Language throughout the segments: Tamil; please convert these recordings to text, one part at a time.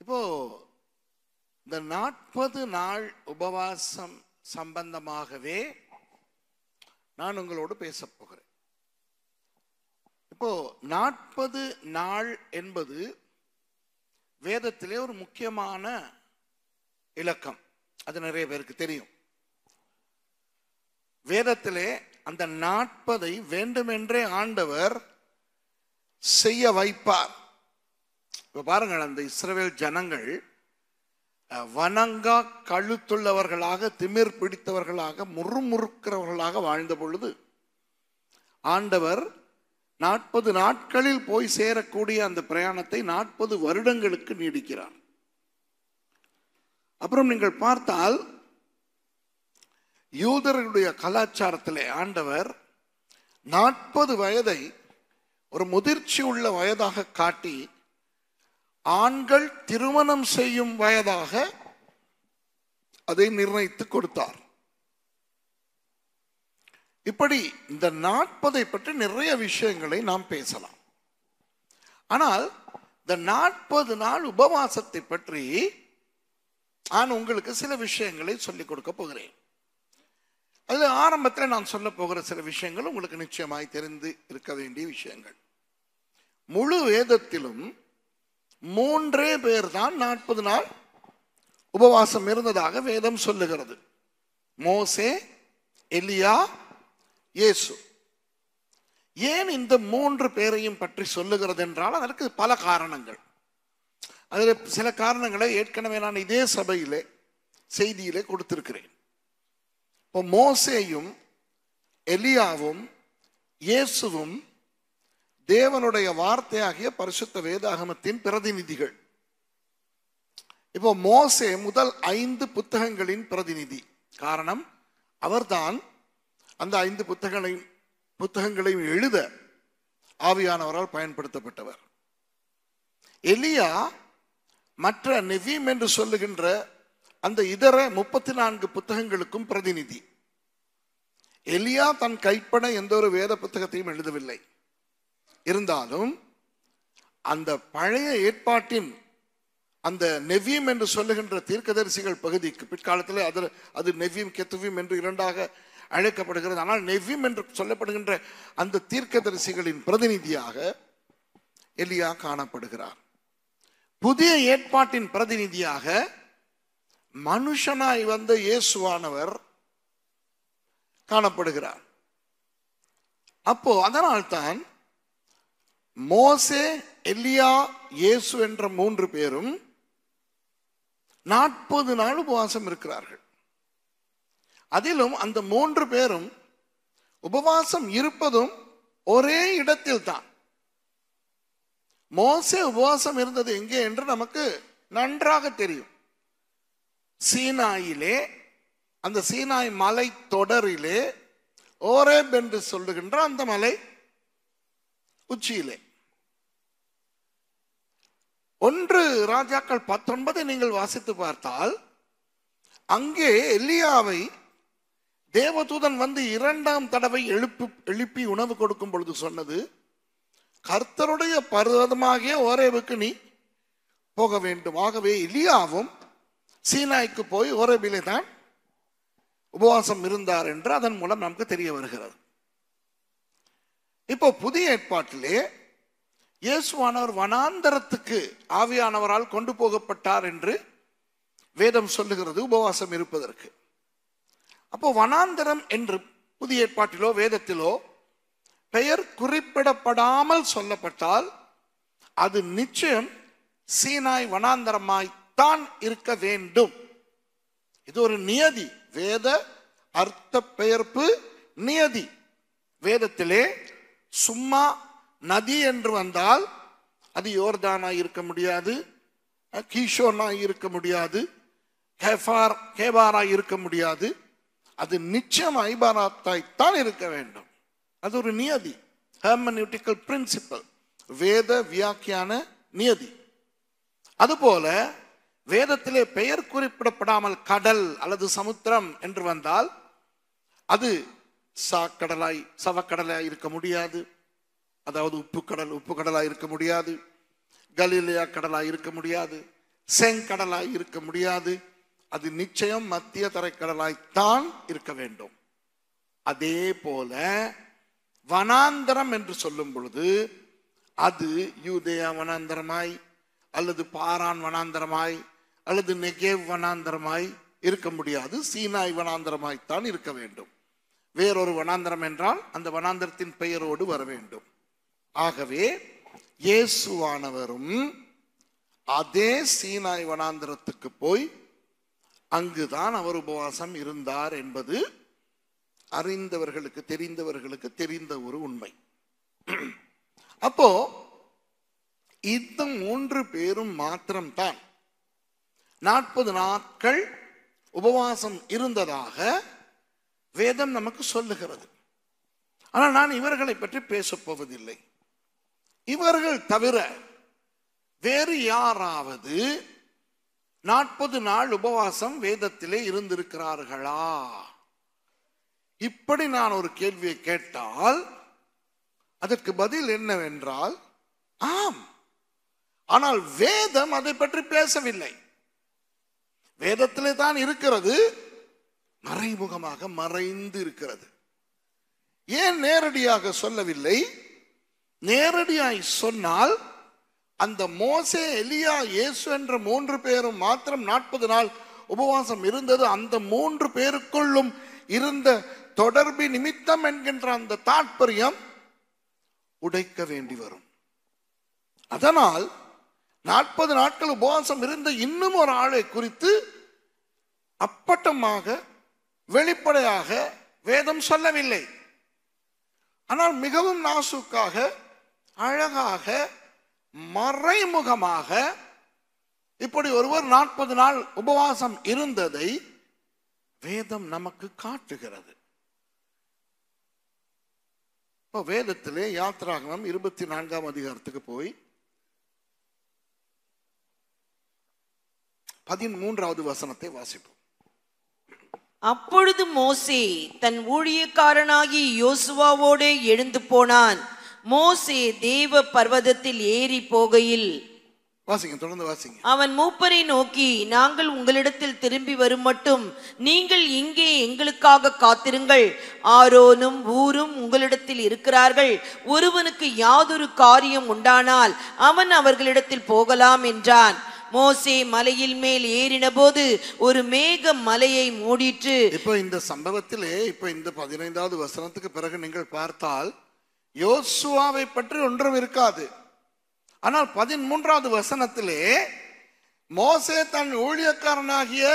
அப்போ இந்த 40 நாள் உபவாசம் சம்பந்தமாகவே நான் உங்களோடு பேச போகிறேன். இப்போ 40 நாள் என்பது வேதத்திலே ஒரு முக்கியமான இலக்கம். அது நிறைய பேருக்கு தெரியும். வேதத்திலே அந்த 40 வேண்டுமென்றே ஆண்டவர் செய்ய வைப்பார். இப்ப பாருங்கள், அந்த இஸ்ரவேல் ஜனங்கள் வணங்கா கழுத்துள்ளவர்களாக, திமிர் பிடித்தவர்களாக, முறுமுறுக்கிறவர்களாக வாழ்ந்த பொழுது ஆண்டவர் 40 நாட்களில் போய் சேரக்கூடிய அந்த பிரயாணத்தை 40 வருடங்களுக்கு நீடிக்கிறார். அப்புறம் நீங்கள் பார்த்தால் யூதர்களுடைய கலாச்சாரத்திலே ஆண்டவர் 40 வயதை ஒரு முதிர்ச்சி உள்ள வயதாக காட்டி ஆண்கள் திருமணம் செய்யும் வயதாக அதை நிர்ணயித்து கொடுத்தார். இப்படி இந்த 40 பற்றி நிறைய விஷயங்களை நாம் பேசலாம். ஆனால் இந்த 40 நாள் உபவாசத்தை பற்றி நான் உங்களுக்கு சில விஷயங்களை சொல்லிக் கொடுக்க போகிறேன். அதில் ஆரம்பத்தில் நான் சொல்ல போகிற சில விஷயங்கள் உங்களுக்கு நிச்சயமாய் தெரிந்து இருக்க வேண்டிய விஷயங்கள். முழு வேதத்திலும் 3 பேர் தான் 40 நாள் உபவாசம் இருந்ததாக வேதம் சொல்லுகிறது. மோசே, எலியா, இயேசு. ஏன் இந்த 3 பேரையும் பற்றி சொல்லுகிறது என்றால் அதற்கு பல காரணங்கள். அதில் சில காரணங்களை ஏற்கனவே நான் இதே சபையிலே செய்தியிலே கொடுத்திருக்கிறேன். இப்போ மோசேயும் எலியாவும் இயேசுவும் தேவனுடைய வார்த்தையாகிய பரிசுத்த வேதாகமத்தின் பிரதிநிதிகள். இப்போ மோசே முதல் 5 புத்தகங்களின் பிரதிநிதி. காரணம், அவர்தான் அந்த 5 புத்தகங்களையும் எழுத ஆவியானவரால் பயன்படுத்தப்பட்டவர். எலியா மற்ற நெவீம் என்று சொல்லுகின்ற அந்த இதர 34 புத்தகங்களுக்கும் பிரதிநிதி. எலியா தன் கைப்பட எந்த ஒரு வேத புத்தகத்தையும் எழுதவில்லை. இருந்தாலும் அந்த பழைய ஏற்பாட்டின் அந்த நெவீம் என்று சொல்லுகின்ற தீர்க்கதரிசிகள் பகுதிக்கு பிற்காலத்தில் அது நெவீம் கெத்துவீம் என்று 2ஆக அழைக்கப்படுகிறது. ஆனால் நெவீம் என்று சொல்லப்படுகின்ற அந்த தீர்க்கதரிசிகளின் பிரதிநிதியாக எலியா காணப்படுகிறார். புதிய ஏற்பாட்டின் பிரதிநிதியாக மனுஷனாய் வந்த இயேசுவானவர் காணப்படுகிறார். அப்போ அதனால்தான் மோசே, எலியா, இயேசு என்ற 3 பேரும் 40 நாள் உபவாசம் இருக்கிறார்கள். அதிலும் அந்த 3 பேரும் உபவாசம் இருப்பதும் ஒரே இடத்தில் தான். மோசே உபவாசம் இருந்தது எங்கே என்று நமக்கு நன்றாக தெரியும். சீனாயிலே, அந்த சீனாய் மலை தொடரிலே ஓரேப் என்று சொல்லுகின்ற அந்த மலை உச்சியிலே. 1 ராஜாக்கள் 19 நீங்கள் வாசித்து பார்த்தால் அங்கே எலியாவை தேவதூதன் வந்து 2ஆம் தடவை எழுப்பி உணவு கொடுக்கும் பொழுது சொன்னது, கர்த்தருடைய பர்வதமாகிய ஓரேபுக்கு நீ போக வேண்டும். ஆகவே எலியாவும் சீனாய்க்கு போய் ஓரேபிலே தான் உபவாசம் இருந்தார் என்று அதன் மூலம் நமக்கு தெரிய வருகிறது. இப்போ புதிய ஏற்பாட்டிலே இயேசுவானவர் வனாந்தரத்துக்கு ஆவியானவரால் கொண்டு போகப்பட்டார் என்று வேதம் சொல்லுகிறது உபவாசம் இருப்பதற்கு. அப்போ வனாந்தரம் என்று புதிய ஏற்பாட்டிலோ வேதத்திலோ பெயர் குறிப்பிடப்படாமல் சொல்லப்பட்டால் அது நிச்சயம் சீனாய் வனாந்தரமாய்த்தான் இருக்க வேண்டும். இது ஒரு நியதி, வேத அர்த்த பெயர்ப்பு நியதி. வேதத்திலே சும்மா நதி என்று வந்தால் அது யோர்தானாய் இருக்க முடியாது, கீஷோனாய் இருக்க முடியாது, கேபாராய் இருக்க முடியாது. அது நிச்சயம் ஐபாராத்தாய்த்தான் இருக்க வேண்டும். அது ஒரு நியதி, ஹெர்மெனூட்டிக்கல் பிரின்சிபல், வேத வியாக்கியான நியதி. அதுபோல வேதத்திலே பெயர் குறிப்பிடப்படாமல் கடல் அல்லது சமுத்திரம் என்று வந்தால் அது சாக்கடலாய் சவக்கடலாய் இருக்க முடியாது, அதாவது உப்பு கடலாய் இருக்க முடியாது, கலிலேயா கடலாய் இருக்க முடியாது, செங்கடலாய் இருக்க முடியாது. அது நிச்சயம் மத்திய தரைக்கடலாய்த்தான் இருக்க வேண்டும். அதே போல வனாந்தரம் என்று சொல்லும் பொழுது அது யூதேயா வனாந்தரமாய் அல்லது பாரான் வனாந்தரமாய் அல்லது நெகேவ் வனாந்தரமாய் இருக்க முடியாது. சீனாய் வனாந்தரமாய்த்தான் இருக்க வேண்டும். வேறொரு வனாந்தரம் என்றால் அந்த வனாந்தரத்தின் பெயரோடு வர வேண்டும். ஆகவே இயேசுவானவரும் அதே சீனாய் வனாந்தரத்துக்கு போய் அங்குதான் அவர் உபவாசம் இருந்தார் என்பது அறிந்தவர்களுக்கு தெரிந்தவர்களுக்கு தெரிந்த ஒரு உண்மை. அப்போ இந்த 3 பேரும் மாத்திரம்தான் 40 நாட்கள் உபவாசம் இருந்ததாக வேதம் நமக்கு சொல்லுகிறது. ஆனால் நான் இவர்களை பற்றி பேசப் போவதில்லை. இவர்கள் தவிர வேறு யாராவது 40 நாள் உபவாசம் வேதத்திலே இருந்திருக்கிறார்களா? இப்படி நான் ஒரு கேள்வியை கேட்டால் அதற்கு பதில் என்னவென்றால் ஆம். ஆனால் வேதம் அதை பற்றி பேசவில்லை. வேதத்திலே தான் இருக்கிறது, மறைமுகமாக மறைந்து இருக்கிறது. ஏன் நேரடியாக சொல்லவில்லை? நேரடியாய் சொன்னால் அந்த மோசே, எலியா, இயேசு என்ற 3 பேரும் மாத்திரம் 40 நாள் உபவாசம் இருந்தது. அந்த 3 பேருக்குள்ளும் இருந்த தொடர்பு நிமித்தம் என்கின்ற அந்த தாற்பயம் உடைக்க வேண்டி வரும். அதனால் 40 நாட்கள் உபவாசம் இருந்த இன்னும் ஒரு ஆளை குறித்து அப்பட்டமாக வெளிப்படையாக வேதம் சொல்லவில்லை. ஆனால் மிகவும் நாசூக்காக அழகாக மறைமுகமாக இப்படி ஒருவர் 40 நாள் உபவாசம் இருந்ததை வேதம் நமக்கு காட்டுகிறது. இப்போ வேதத்திலே யாத்ராகமம் 24ஆம் அதிகாரத்துக்கு போய் 13வது வசனத்தை வாசிப்போம். அப்பொழுது மோசே தன் ஊழியக்காரனாகி யோசுவாவோடு எழுந்து போனான். மோசே தேவ பர்வதத்தில் ஏறி போகையில் வாசிங்க, தொடர்ந்து வாசிங்க. அவன் மூப்பரை நோக்கி, நாங்கள் உங்களிடத்தில் திரும்பி வரும் மட்டும் நீங்கள் இங்கே எங்களுக்காக காத்திருங்கள். ஆரோனும் ஊரும் உங்களிடத்தில் இருக்கிறார்கள். ஒருவனுக்கு யாதொரு காரியம் உண்டானால் அவன் அவர்களிடத்தில் போகலாம் என்றான். மோசே மலையில் மேல் ஏறின போது ஒரு மேகம் மலையை மூடிற்று. இப்போ இந்த சம்பவத்திலே இப்போ இந்த 15வது வசனத்துக்கு பிறகு நீங்கள் பார்த்தால் யோசுவாவை பற்றி ஒன்றும் இருக்காது. ஆனால் 13வது வசனத்திலே மோசே தன் ஊழியக்காரனாகிய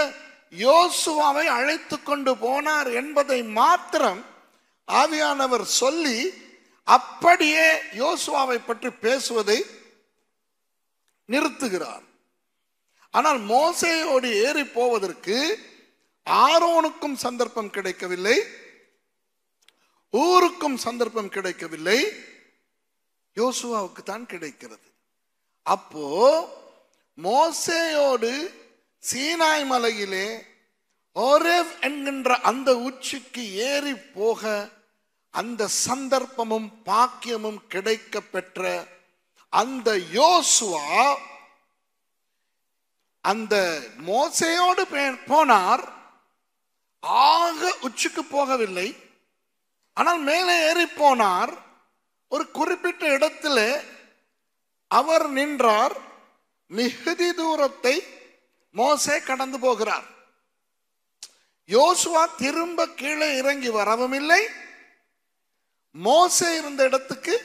யோசுவாவை அழைத்து கொண்டு போனார் என்பதை மாத்திரம் ஆவியானவர் சொல்லி அப்படியே யோசுவாவை பற்றி பேசுவதை நிறுத்துகிறார். ஆனால் மோசேயோடு ஏறி போவதற்கு ஆரோனுக்கும் சந்தர்ப்பம் கிடைக்கவில்லை, ஊருக்கும் சந்தர்ப்பம் கிடைக்கவில்லை, யோசுவாவுக்கு தான் கிடைக்கிறது. அப்போ மோசேயோடு சீனாய் மலையிலே ஓரேவ் என்கின்ற அந்த உச்சிக்கு ஏறி போக அந்த சந்தர்ப்பமும் பாக்கியமும் கிடைக்க பெற்ற அந்த யோசுவா அந்த மோசேயோடு போனார். ஆக உச்சிக்கு போகவில்லை, ஆனால் மேலே ஏறி போனார். ஒரு குறிப்பிட்ட இடத்துல அவர் நின்றார். மிகுதி தூரத்தை மோசே கடந்து போகிறார். யோசுவா திரும்ப கீழே இறங்கி வரவும் இல்லை, மோசே இருந்த இடத்துக்கு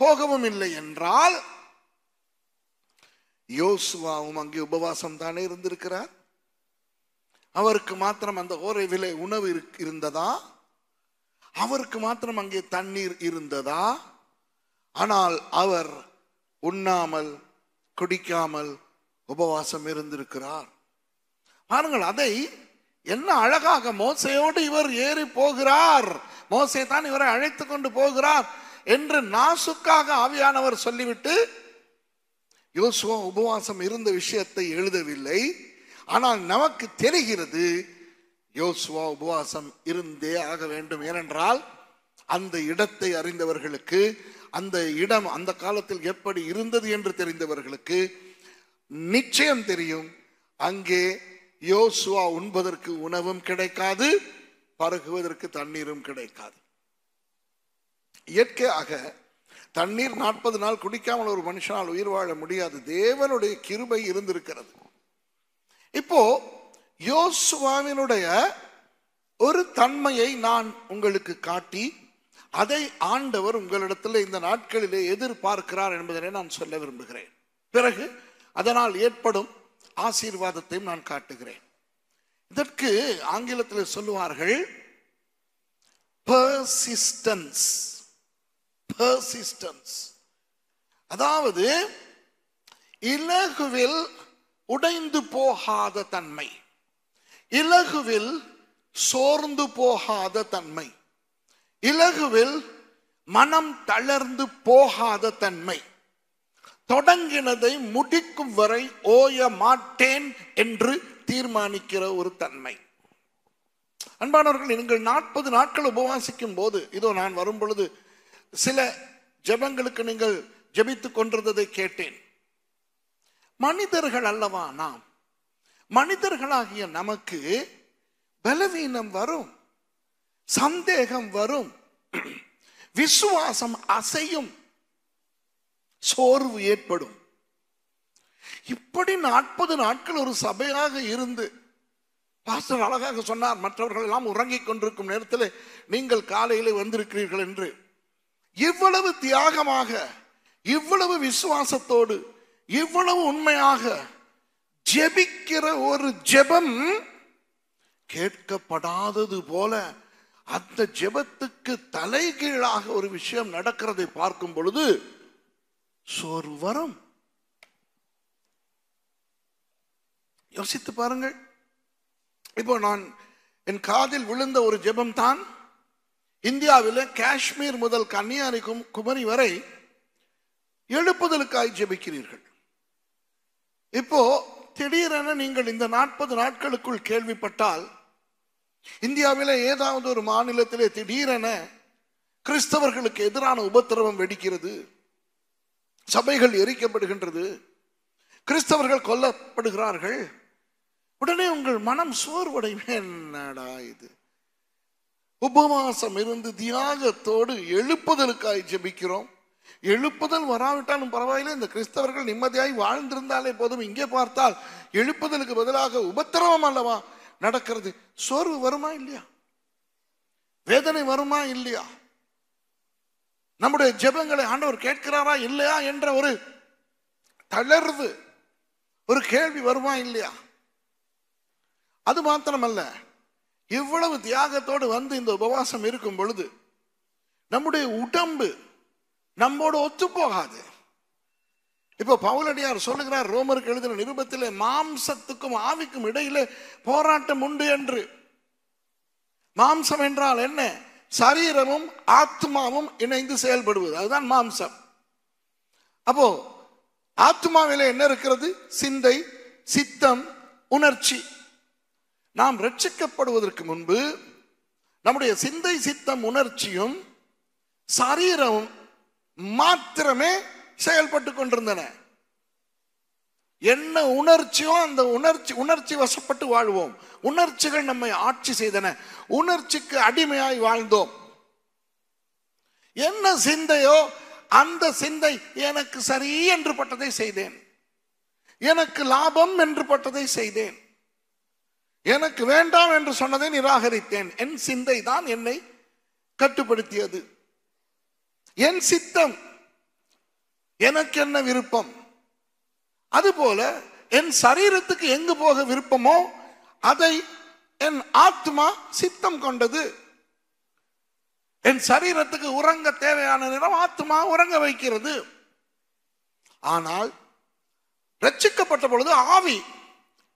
போகவும் இல்லை என்றால் யோசுவாவும் அங்கே உபவாசம் தானே இருந்திருக்கிறார். அவருக்கு மாத்திரம் அந்த ஓரேவிலே உணவு இருந்ததா? அவருக்கு மாத்திரம் அங்கே தண்ணீர் இருந்ததா? ஆனால் அவர் உண்ணாமல் குடிக்காமல் உபவாசம் இருந்திருக்கிறார். பாருங்கள், அதை என்ன அழகாக மோசேயோடு இவர் ஏறி போகிறார், மோசே தான் இவரை அழைத்து கொண்டு போகிறார் என்று நாசுக்காக ஆவியானவர் சொல்லிவிட்டு யோசுவா உபவாசம் இருந்த விஷயத்தை எழுதவில்லை. ஆனால் நமக்கு தெரிகிறது யோசுவா உபவாசம் இருந்தே ஆக வேண்டும். ஏனென்றால் அந்த இடத்தை அறிந்தவர்களுக்கு, அந்த இடம் அந்த காலத்தில் எப்படி இருந்தது என்று தெரிந்தவர்களுக்கு நிச்சயம் தெரியும், அங்கே யோசுவா உண்பதற்கு உணவும் கிடைக்காது, பருகுவதற்கு தண்ணீரும் கிடைக்காது. இயற்கையாக தண்ணீர் 40 நாள் குடிக்காமல் ஒரு மனுஷனால் உயிர் வாழ முடியாது. தேவனுடைய கிருபை இருந்திருக்கிறது. இப்போ யோசுவாவினுடைய ஒரு தன்மையை நான் உங்களுக்கு காட்டி அதை ஆண்டவர் உங்களிடத்தில் இந்த நாட்களிலே எதிர்பார்க்கிறார் என்பதனை நான் சொல்ல விரும்புகிறேன். பிறகு அதனால் ஏற்படும் ஆசீர்வாதத்தையும் நான் காட்டுகிறேன். இதற்கு ஆங்கிலத்தில் சொல்லுவார்கள் persistence. persistence, அதாவது இலகுவில் உடைந்து போகாத தன்மை, இலகுவில் சோர்ந்து போகாத தன்மை, இலகுவில் மனம் தளர்ந்து போகாத தன்மை, தொடங்கினதை முடிக்கும் வரை ஓய மாட்டேன் என்று தீர்மானிக்கிற ஒரு தன்மை. அன்பானவர்கள், நீங்கள் 40 நாட்கள் உபவாசிக்கும் போது, இதோ நான் வரும் பொழுது சில ஜெபங்களுக்கு நீங்கள் ஜெபித்துக் கொண்டிருந்ததை கேட்டேன். மனிதர்கள் அல்லவா நாம்? மனிதர்களாகிய நமக்கு பலவீனம் வரும், சந்தேகம் வரும், விசுவாசம் அசையும், சோர்வு ஏற்படும். இப்படி 40 நாட்கள் ஒரு சபையாக இருந்து, பாஸ்டர் அழகாக சொன்னார், மற்றவர்கள் எல்லாம் உறங்கிக் கொண்டிருக்கும் நேரத்தில் நீங்கள் காலையிலே வந்திருக்கிறீர்கள் என்று. இவ்வளவு தியாகமாக, இவ்வளவு விசுவாசத்தோடு, இவ்வளவு உண்மையாக ஜெபிக்கிற ஒரு ஜெபம் கேட்கப்படாதது போல அந்த ஜெபத்துக்கு தலைகீழாக ஒரு விஷயம் நடக்கிறதை பார்க்கும் பொழுது சோர்வு வரும். யோசித்து பாருங்கள். இப்போ நான் என் காதில் விழுந்த ஒரு ஜெபம் தான், இந்தியாவில் காஷ்மீர் முதல் கன்னியாகுமரி வரை எழுப்புதலுக்காய் ஜெபிக்கிறீர்கள். இப்போ திடீரென நீங்கள் இந்த 40 நாட்களுக்குள் கேள்விப்பட்டால், இந்தியாவில் ஏதாவது ஒரு மாநிலத்திலே திடீரென கிறிஸ்தவர்களுக்கு எதிரான உபத்திரவம் வெடிக்கிறது, சபைகள் எரிக்கப்படுகின்றது, கிறிஸ்தவர்கள் கொல்லப்படுகிறார்கள், உடனே உங்கள் மனம் சோர்வடையும். என்னடா இது? உபவாசம் இருந்து தியாகத்தோடு எழுப்புதலுக்காய் ஜெபிக்கிறோம். எழுப்புதல் வராவிட்டாலும் பரவாயில்லை, இந்த கிறிஸ்தவர்கள் நிம்மதியாய் வாழ்ந்திருந்தாலே போதும். இங்கே பார்த்தால் எழுப்புதலுக்கு பதிலாக உபத்திரவம் அல்லவா நடக்கிறது. சோர்வு வருமா இல்லையா? வேதனை வருமா இல்லையா? நம்முடைய ஜெபங்களை ஆண்டவர் கேட்கிறாரா இல்லையா என்ற ஒரு தளர்வு, ஒரு கேள்வி வருமா இல்லையா? அது மாத்திரமல்ல, இவ்வளவு தியாகத்தோடு வந்து இந்த உபவாசம் இருக்கும் பொழுது நம்முடைய உடம்பு நம்மோடு ஒத்து போகாது. இப்போ பவுலடியார் சொல்லுகிறார் ரோமருக்கு எழுதின நிருபத்திலே, மாம்சத்துக்கும் ஆவிக்கும் இடையிலே போராட்டம் உண்டு என்று. மாம்சம் என்றால் என்ன? சரீரமும் ஆத்மாவும் இணைந்து செயல்படுவது, அதுதான் மாம்சம். அப்போ ஆத்மாவிலே என்ன இருக்கிறது? சிந்தை, சித்தம், உணர்ச்சி. நாம் ரட்சிக்கப்படுவதற்கு முன்பு நம்முடைய சிந்தை, சித்தம், உணர்ச்சியும் சரீரமும் மாத்திரமே செயல்பட்டு கொண்டிருந்தன. என்ன உணர்ச்சியோ அந்த உணர்ச்சி வசப்பட்டு வாழ்வோம். உணர்ச்சிகள் நம்மை ஆட்சி செய்தன, உணர்ச்சிக்கு அடிமையாய் வாழ்ந்தோம். என்ன சிந்தையோ அந்த சிந்தை எனக்கு சரி என்று பட்டதை செய்தேன், எனக்கு லாபம் என்று பட்டதை செய்தேன், எனக்கு வேண்டாம் என்று சொன்னதை நிராகரித்தேன். என் சிந்தை தான் என்னை கட்டுப்படுத்தியது. என் சித்தம், எனக்கு என்ன விருப்பம், அதுபோல என் சரீரத்துக்கு எங்கு போக விருப்பமோ அதை என் ஆத்மா சித்தம் கொண்டது. என் சரீரத்துக்கு உறங்க தேவையான நேரம் ஆத்மா உறங்க வைக்கிறது. ஆனால் ரட்சிக்கப்பட்ட பொழுது ஆவி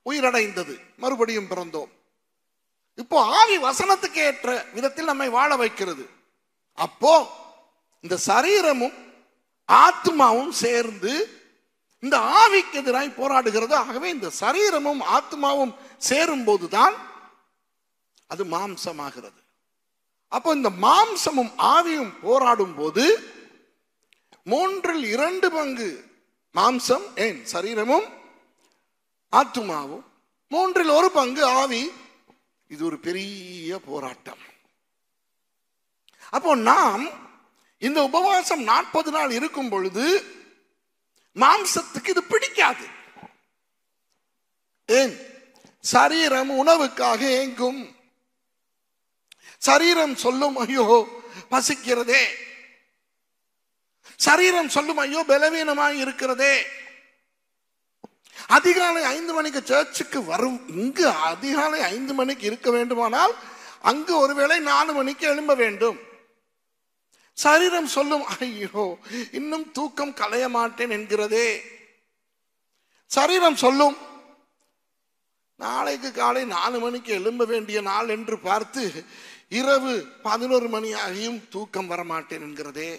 உயிரடைந்தது, மறுபடியும் பிறந்தோம். இப்போ ஆவி வசனத்துக்கு ஏற்ற விதத்தில் நம்மை வாழ வைக்கிறது. அப்போ இந்த சரீரமும் ஆத்மாவும் சேர்ந்து இந்த ஆவிக்கு எதிராய் போராடுகிறது. ஆகவே இந்த சரீரமும் ஆத்மாவும் சேரும் போதுதான் அது மாம்சமாகிறது. அப்போ இந்த மாம்சமும் ஆவியும் போராடும் போது 3/2 பங்கு மாம்சம், ஏன் சரீரமும் ஆத்துமாவும், 1/3 ஆவி. இது ஒரு பெரிய போராட்டம். அப்போ நாம் இந்த உபவாசம் 40 நாள் இருக்கும் பொழுது மாம்சத்துக்கு இது பிடிக்காது. ஏன்? சரீரம் உணவுக்காக ஏங்கும். சரீரம் சொல்லும், ஐயோ பசிக்கிறதே. சரீரம் சொல்லும், ஐயோ பலவீனமாய் இருக்கிறதே. அதிகாலை 5 மணிக்கு சர்ச்சுக்கு வரும். இங்கு அதிகாலை 5 மணிக்கு இருக்க வேண்டுமானால் அங்கு ஒருவேளை 4 மணிக்கு எழும்ப வேண்டும். சரீரம் சொல்லும், ஐயோ இன்னும் தூக்கம் களைய மாட்டேன் என்கிறதே. சரீரம் சொல்லும், நாளைக்கு காலை 4 மணிக்கு எழும்ப வேண்டிய நாள் என்று பார்த்து இரவு 11 மணி ஆகியும் தூக்கம் வரமாட்டேன் என்கிறதே.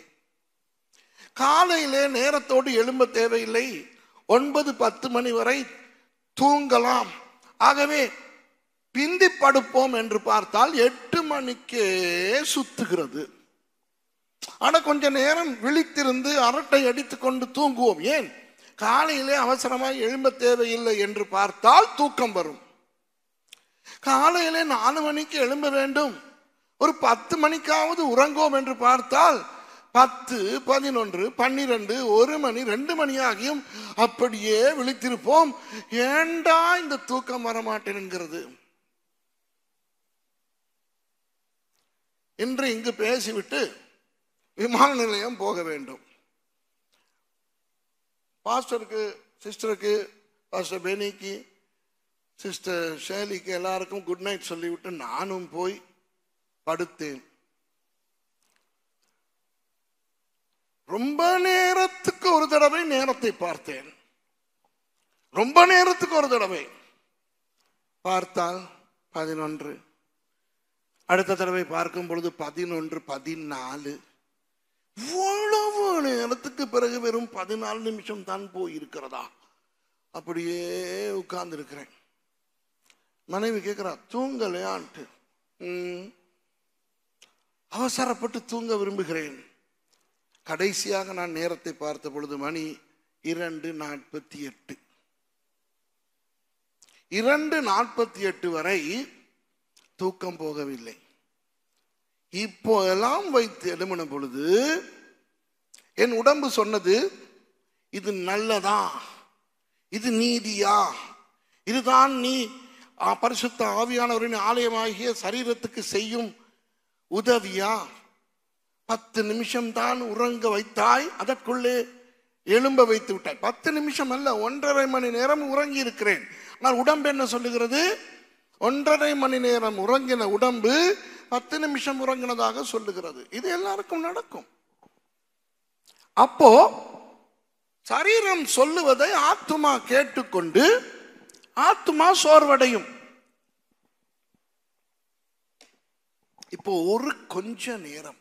காலையிலே நேரத்தோடு எழும்ப தேவையில்லை, 9-10 மணி வரை தூங்கலாம். ஆகவே பிந்தி படுப்போம் என்று பார்த்தால் 8 மணிக்கே சுத்துகிறது. ஆனா கொஞ்ச நேரம் விழித்திருந்து அரட்டை அடித்துக் கொண்டு தூங்குவோம். ஏன்? காலையிலே அவசரமாக எழும்ப தேவையில்லை என்று பார்த்தால் தூக்கம் வரும். காலையிலே 4 மணிக்கு எழும்ப வேண்டும், ஒரு 10 மணிக்காவது உறங்குவோம் என்று பார்த்தால் 10, 11, 12, 1 மணி, 2 மணி ஆகியும் அப்படியே விழித்திருப்போம். ஏண்டா இந்த தூக்கம் வரமாட்டேன் என்கிறது. இன்று இங்கு பேசிவிட்டு விமான நிலையம் போக வேண்டும். பாஸ்டருக்கு, சிஸ்டருக்கு, பாஸ்டர் பெனிக்கு, சிஸ்டர் ஷேலிக்கு எல்லாருக்கும் குட் நைட் சொல்லிவிட்டு நானும் போய் படுத்தேன். ரொம்ப நேரத்துக்கு ஒரு தடவை நேரத்தை பார்த்தேன். ரொம்ப நேரத்துக்கு ஒரு தடவை பார்த்தால் 11, அடுத்த தடவை பார்க்கும் பொழுது 11, 14. இவ்வளவு நேரத்துக்கு பிறகு வெறும் 14 நிமிஷம் தான் போயிருக்கிறதா? அப்படியே உட்கார்ந்து இருக்கிறேன். மனைவி கேட்கிறா, தூங்கலையான்ட்டு. அவசரப்பட்டு தூங்க விரும்புகிறேன். கடைசியாக நான் நேரத்தை பார்த்த பொழுது மணி 2:48. 2:48 வரை தூக்கம் போகவில்லை. இப்போ எல்லாம் வைத்து எழும்பின பொழுது என் உடம்பு சொன்னது, இது நல்லதா, இது நீதியா, இதுதான் நீ பரிசுத்த ஆவியானவரின் ஆலயமாகிய சரீரத்துக்கு செய்யும் உதவியா? 10 நிமிஷம் தான் உறங்க வைத்தாய், அதற்குள்ளே எழும்ப வைத்து விட்டாய். 10 நிமிஷம் அல்ல, 1.5 மணி நேரம் உறங்கி இருக்கிறேன். ஆனால் உடம்பு என்ன சொல்லுகிறது? 1.5 மணி நேரம் உறங்கின உடம்பு 10 நிமிஷம் உறங்கினதாக சொல்லுகிறது. இது எல்லாருக்கும் நடக்கும். அப்போ சரீரம் சொல்லுவதை ஆத்துமா கேட்டுக்கொண்டு ஆத்துமா சோர்வடையும். இப்போ ஒரு கொஞ்ச நேரம்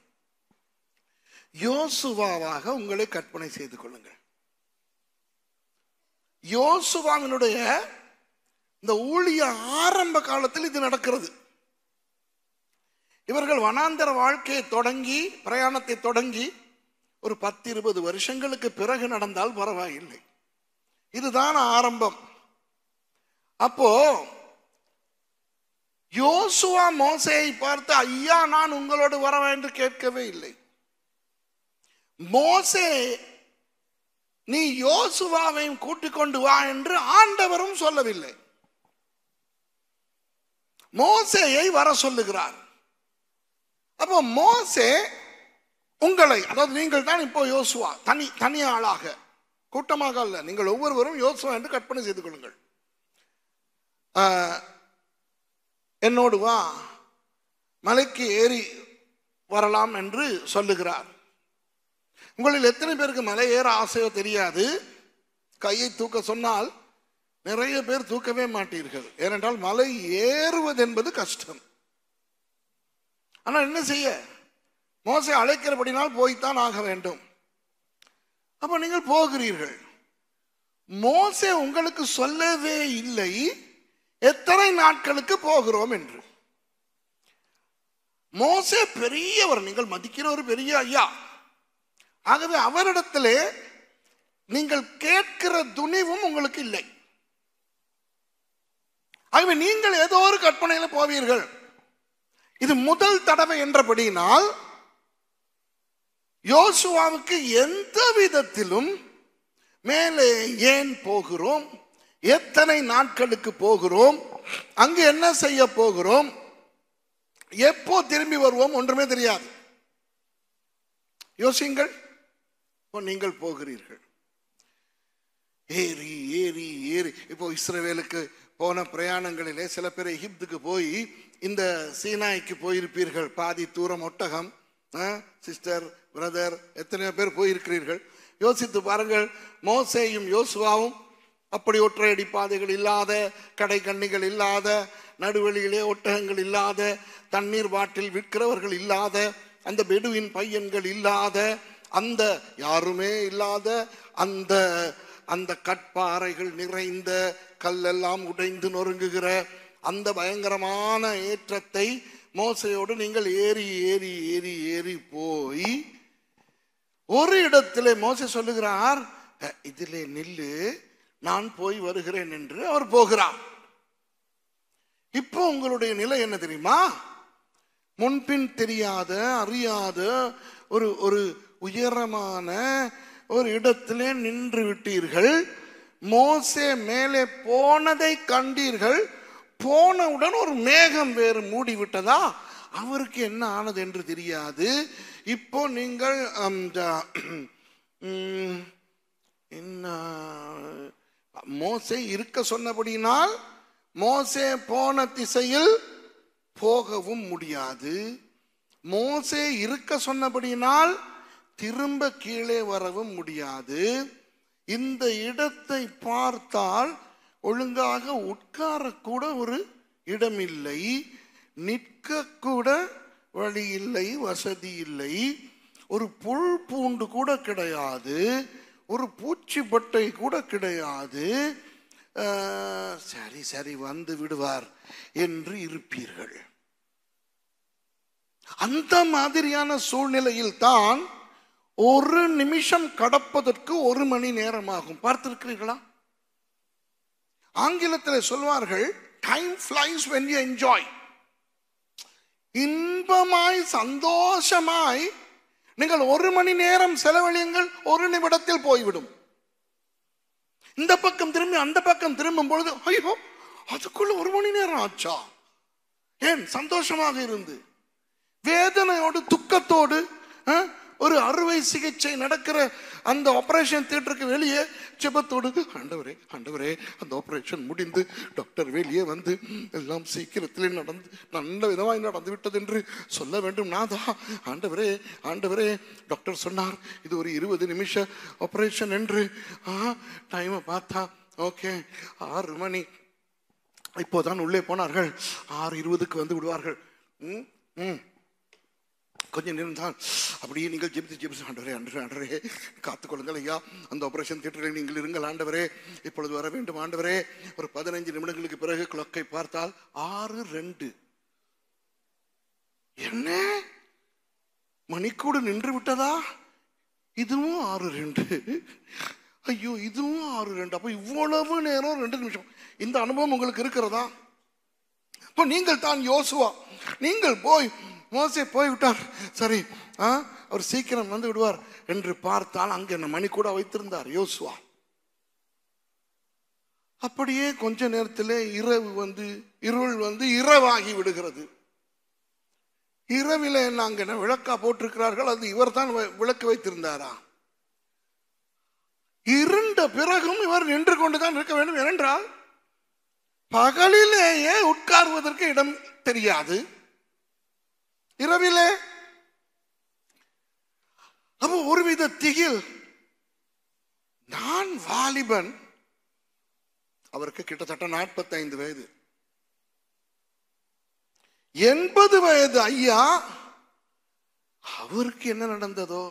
யோசுவாவாக உங்களை கற்பனை செய்து கொள்ளுங்கள். யோசுவாவினுடைய இந்த ஊழிய ஆரம்ப காலத்தில் இது நடக்கிறது. இவர்கள் வனாந்தர வாழ்க்கையை தொடங்கி, பிரயாணத்தை தொடங்கி ஒரு 10-20 வருஷங்களுக்கு பிறகு நடந்தால் பரவாயில்லை. இதுதான் ஆரம்பம். அப்போ யோசுவா மோசேயை பார்த்து, ஐயா நான் உங்களோடு வரவா என்று கேட்கவே இல்லை. மோசே நீ யோசுவாவையும் கூட்டிக் கொண்டு வா என்று ஆண்டவரும் சொல்லவில்லை. மோசேயை வர சொல்லுகிறார். அப்போ மோசே உங்களை, அதாவது நீங்கள் தான் இப்போ யோசுவா, தனி ஆளாக, கூட்டமாக அல்ல, நீங்கள் ஒவ்வொருவரும் யோசுவா என்று கற்பனை செய்து கொள்ளுங்கள். என்னோடு வா, மலைக்கு ஏறி வரலாம் என்று சொல்லுகிறார். உங்களில் எத்தனை பேருக்கு மலை ஏற ஆசையோ தெரியாது. கையை தூக்க சொன்னால் நிறைய பேர் தூக்கவே மாட்டீர்கள். ஏனென்றால் மலை ஏறுவது என்பது கஷ்டம். ஆனால் என்ன செய்ய, மோசே அழைக்கிறபடினால் போய்த்தான் ஆக வேண்டும். அப்ப நீங்கள் போகிறீர்கள். மோசே உங்களுக்கு சொல்லவே இல்லை எத்தனை நாட்களுக்கு போகிறோம் என்று. மோசே பெரியவர், நீங்கள் மதிக்கிற ஒரு பெரிய ஐயா. ஆகவே அவரிடத்திலே நீங்கள் கேட்கிற துணிவும் உங்களுக்கு இல்லை. ஆகவே நீங்கள் ஏதோ ஒரு கற்பனையில போவீர்கள். இது முதல் தடவை என்றபடினால் யோசுவாவுக்கு எந்த விதத்திலும் மேலே ஏன் போகிறோம், எத்தனை நாட்களுக்கு போகிறோம், அங்கு என்ன செய்ய போகிறோம், எப்போ திரும்பி வருவோம் ஒன்றுமே தெரியாது. யோசிங்கள். நீங்கள் போகிறீர்கள், ஏறி ஏறி ஏறி. இப்போ இஸ்ரவேலுக்கு போன பிரயாணங்களிலே சில பேர் எகிப்துக்கு போய் இந்த சீனாய்க்கு போயிருப்பீர்கள். பாதி தூரம் ஒட்டகம். சிஸ்டர், பிரதர், எத்தனையோ பேர் போயிருக்கிறீர்கள். யோசித்து பாருங்கள். மோசேயும் யோசுவாவும் அப்படி ஒற்றையடி பாதைகள் இல்லாத, கடை கண்ணிகள் இல்லாத, நடுவெளியிலே ஒட்டகங்கள் இல்லாத, தண்ணீர் பாட்டில் விற்கிறவர்கள் இல்லாத, அந்த பெடுவின் பையன்கள் இல்லாத, அந்த யாருமே இல்லாத அந்த அந்த கற்பாறைகள் நிறைந்த, கல்லெல்லாம் உடைந்து நொறுங்குகிற அந்த பயங்கரமான ஏற்றத்தை மோசையோடு நீங்கள் ஏறி ஏறி ஏறி ஏறி போய் ஒரு இடத்திலே மோசே சொல்லுகிறார், இதிலே நில்லு, நான் போய் வருகிறேன் என்று அவர் போகிறார். இப்போ உங்களுடைய நிலை என்ன தெரியுமா? முன்பின் தெரியாத, அறியாத ஒரு ஒரு உயரமான ஒரு இடத்திலே நின்று விட்டீர்கள். மோசே மேலே போனதை கண்டீர்கள். போனவுடன் ஒரு மேகம் வேறு மூடி விட்டதா, அவருக்கு என்ன ஆனது என்று தெரியாது. இப்போ நீங்கள் மோசே இருக்க சொன்னபடினால் மோசே போன திசையில் போகவும் முடியாது. மோசே இருக்க சொன்னபடினால் திரும்ப கீழே வரவும் முடியாது. இந்த இடத்தை பார்த்தால் ஒழுங்காக உட்காரக்கூட ஒரு இடமில்லை, நிற்க கூட வழி இல்லை, வசதி இல்லை, ஒரு புல் பூண்டு கூட கிடையாது, ஒரு பூச்சி பட்டை கூட கிடையாது. சரி சரி வந்து விடுவார் என்று இருப்பீர்கள். அந்த மாதிரியான சூழ்நிலையில் தான் ஒரு நிமிஷம் கடப்பதற்கு 1 மணி நேரம் ஆகும். பார்த்திருக்கிறீர்களா? ஆங்கிலத்தில் சொல்வார்கள், time flies when you enjoy. இன்பமாய் சந்தோஷமாய் நீங்கள் 1 மணி நேரம் செலவழியுங்கள், 1 நிமிடத்தில் போய்விடும். இந்த பக்கம் திரும்பி அந்த பக்கம் திரும்பும் பொழுது, ஐயோ அதுக்குள்ள 1 மணி நேரம் ஆச்சா. ஏன்? சந்தோஷமாக இருந்து வேதனையோடு துக்கத்தோடு ஒரு அறுவை சிகிச்சை நடக்கிற அந்த ஆபரேஷன் தியேட்டருக்கு வெளியே ஜெபத்தோடு, ஆண்டவரே ஆண்டவரே அந்த ஆபரேஷன் முடிந்து டாக்டர் வெளியே வந்து எல்லாம் சீக்கிரத்திலே நடந்து நல்ல விதமாய் நடந்து விட்டது என்று சொல்ல வேண்டும். நாதா ஆண்டவரே ஆண்டவரே டாக்டர் சொன்னார் இது ஒரு 20 நிமிஷ ஆபரேஷன் என்று. டைமை பார்த்தா ஓகே 6 மணி. இப்போதான் உள்ளே போனார்கள். 6:20 வந்து விடுவார்கள். கொஞ்சம் நின்றால் அப்படியே நீங்கள் ஜெபித்து ஆண்டவரே ஆண்டவரே ஆண்டவரே காத்துக்கொள்ளுங்கள் ஐயா, அந்த ஆபரேஷன் தியேட்டரில் நீங்கள் இருங்கள் ஆண்டவரே, இப்பொழுது வர வேண்டும் ஆண்டவரே. ஒரு 15 நிமிடங்களுக்கு பிறகு கிளாக்கை பார்த்தால் 6:02. என்ன மணிக்கூடு நின்று விட்டதா? இதுவும் 6:02. ஐயோ இதுவும் 6:02. அப்போ இவ்வளவு நேரம் 2 நிமிஷம். இந்த அனுபவம் உங்களுக்கு இருக்கிறதா? இப்போ நீங்கள் தான் யோசுவா. நீங்கள் போய் மோசே போய்விட்டார், சரி அவர் சீக்கிரம் வந்து விடுவார் என்று பார்த்தால் அங்கே மணி கூட வைத்திருந்தார் யோசுவா. அப்படியே கொஞ்ச நேரத்தில் இருள் வந்து இரவாகி விடுகிறது. இரவில நாங்க விளக்கா போட்டிருக்கிறார்கள், அது இவர் தான் விளக்கு வைத்திருந்தாரா? இருண்ட பிறகும் இவர் நின்று கொண்டுதான் இருக்க வேண்டும். ஏனென்றால் பகலிலேயே உட்கார்வதற்கு இடம் தெரியாது, இரவிலே அப்போ ஒருவித திகில். நான் வாலிபன், அவருக்கு கிட்டத்தட்ட 45 வயது. 80 வயது ஐயா, அவருக்கு என்ன நடந்ததோ?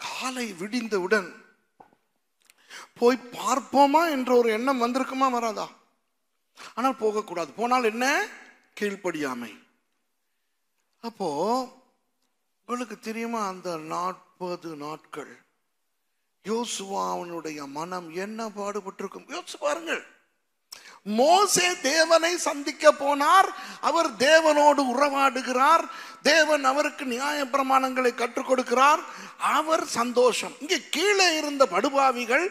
காலை விடிந்தவுடன் போய் பார்ப்போமா என்ற ஒரு எண்ணம் வந்திருக்குமா வராதா? ஆனால் போகக்கூடாது. போனால் என்ன? கீழ்ப்படியாமை. அப்போ உங்களுக்கு தெரியுமா, அந்த 40 நாட்கள் யோசுவாவினுடைய மனம் என்ன பாடுபட்டிருக்கும் யோசிச்சு பாருங்கள். மோசே தேவனை சந்திக்க போனார். அவர் தேவனோடு உறவாடுகிறார். தேவன் அவருக்கு நியாயப்பிரமாணங்களை கற்றுக் கொடுக்கிறார். அவர் சந்தோஷம். இங்கே கீழே இருந்த படுபாவிகள்,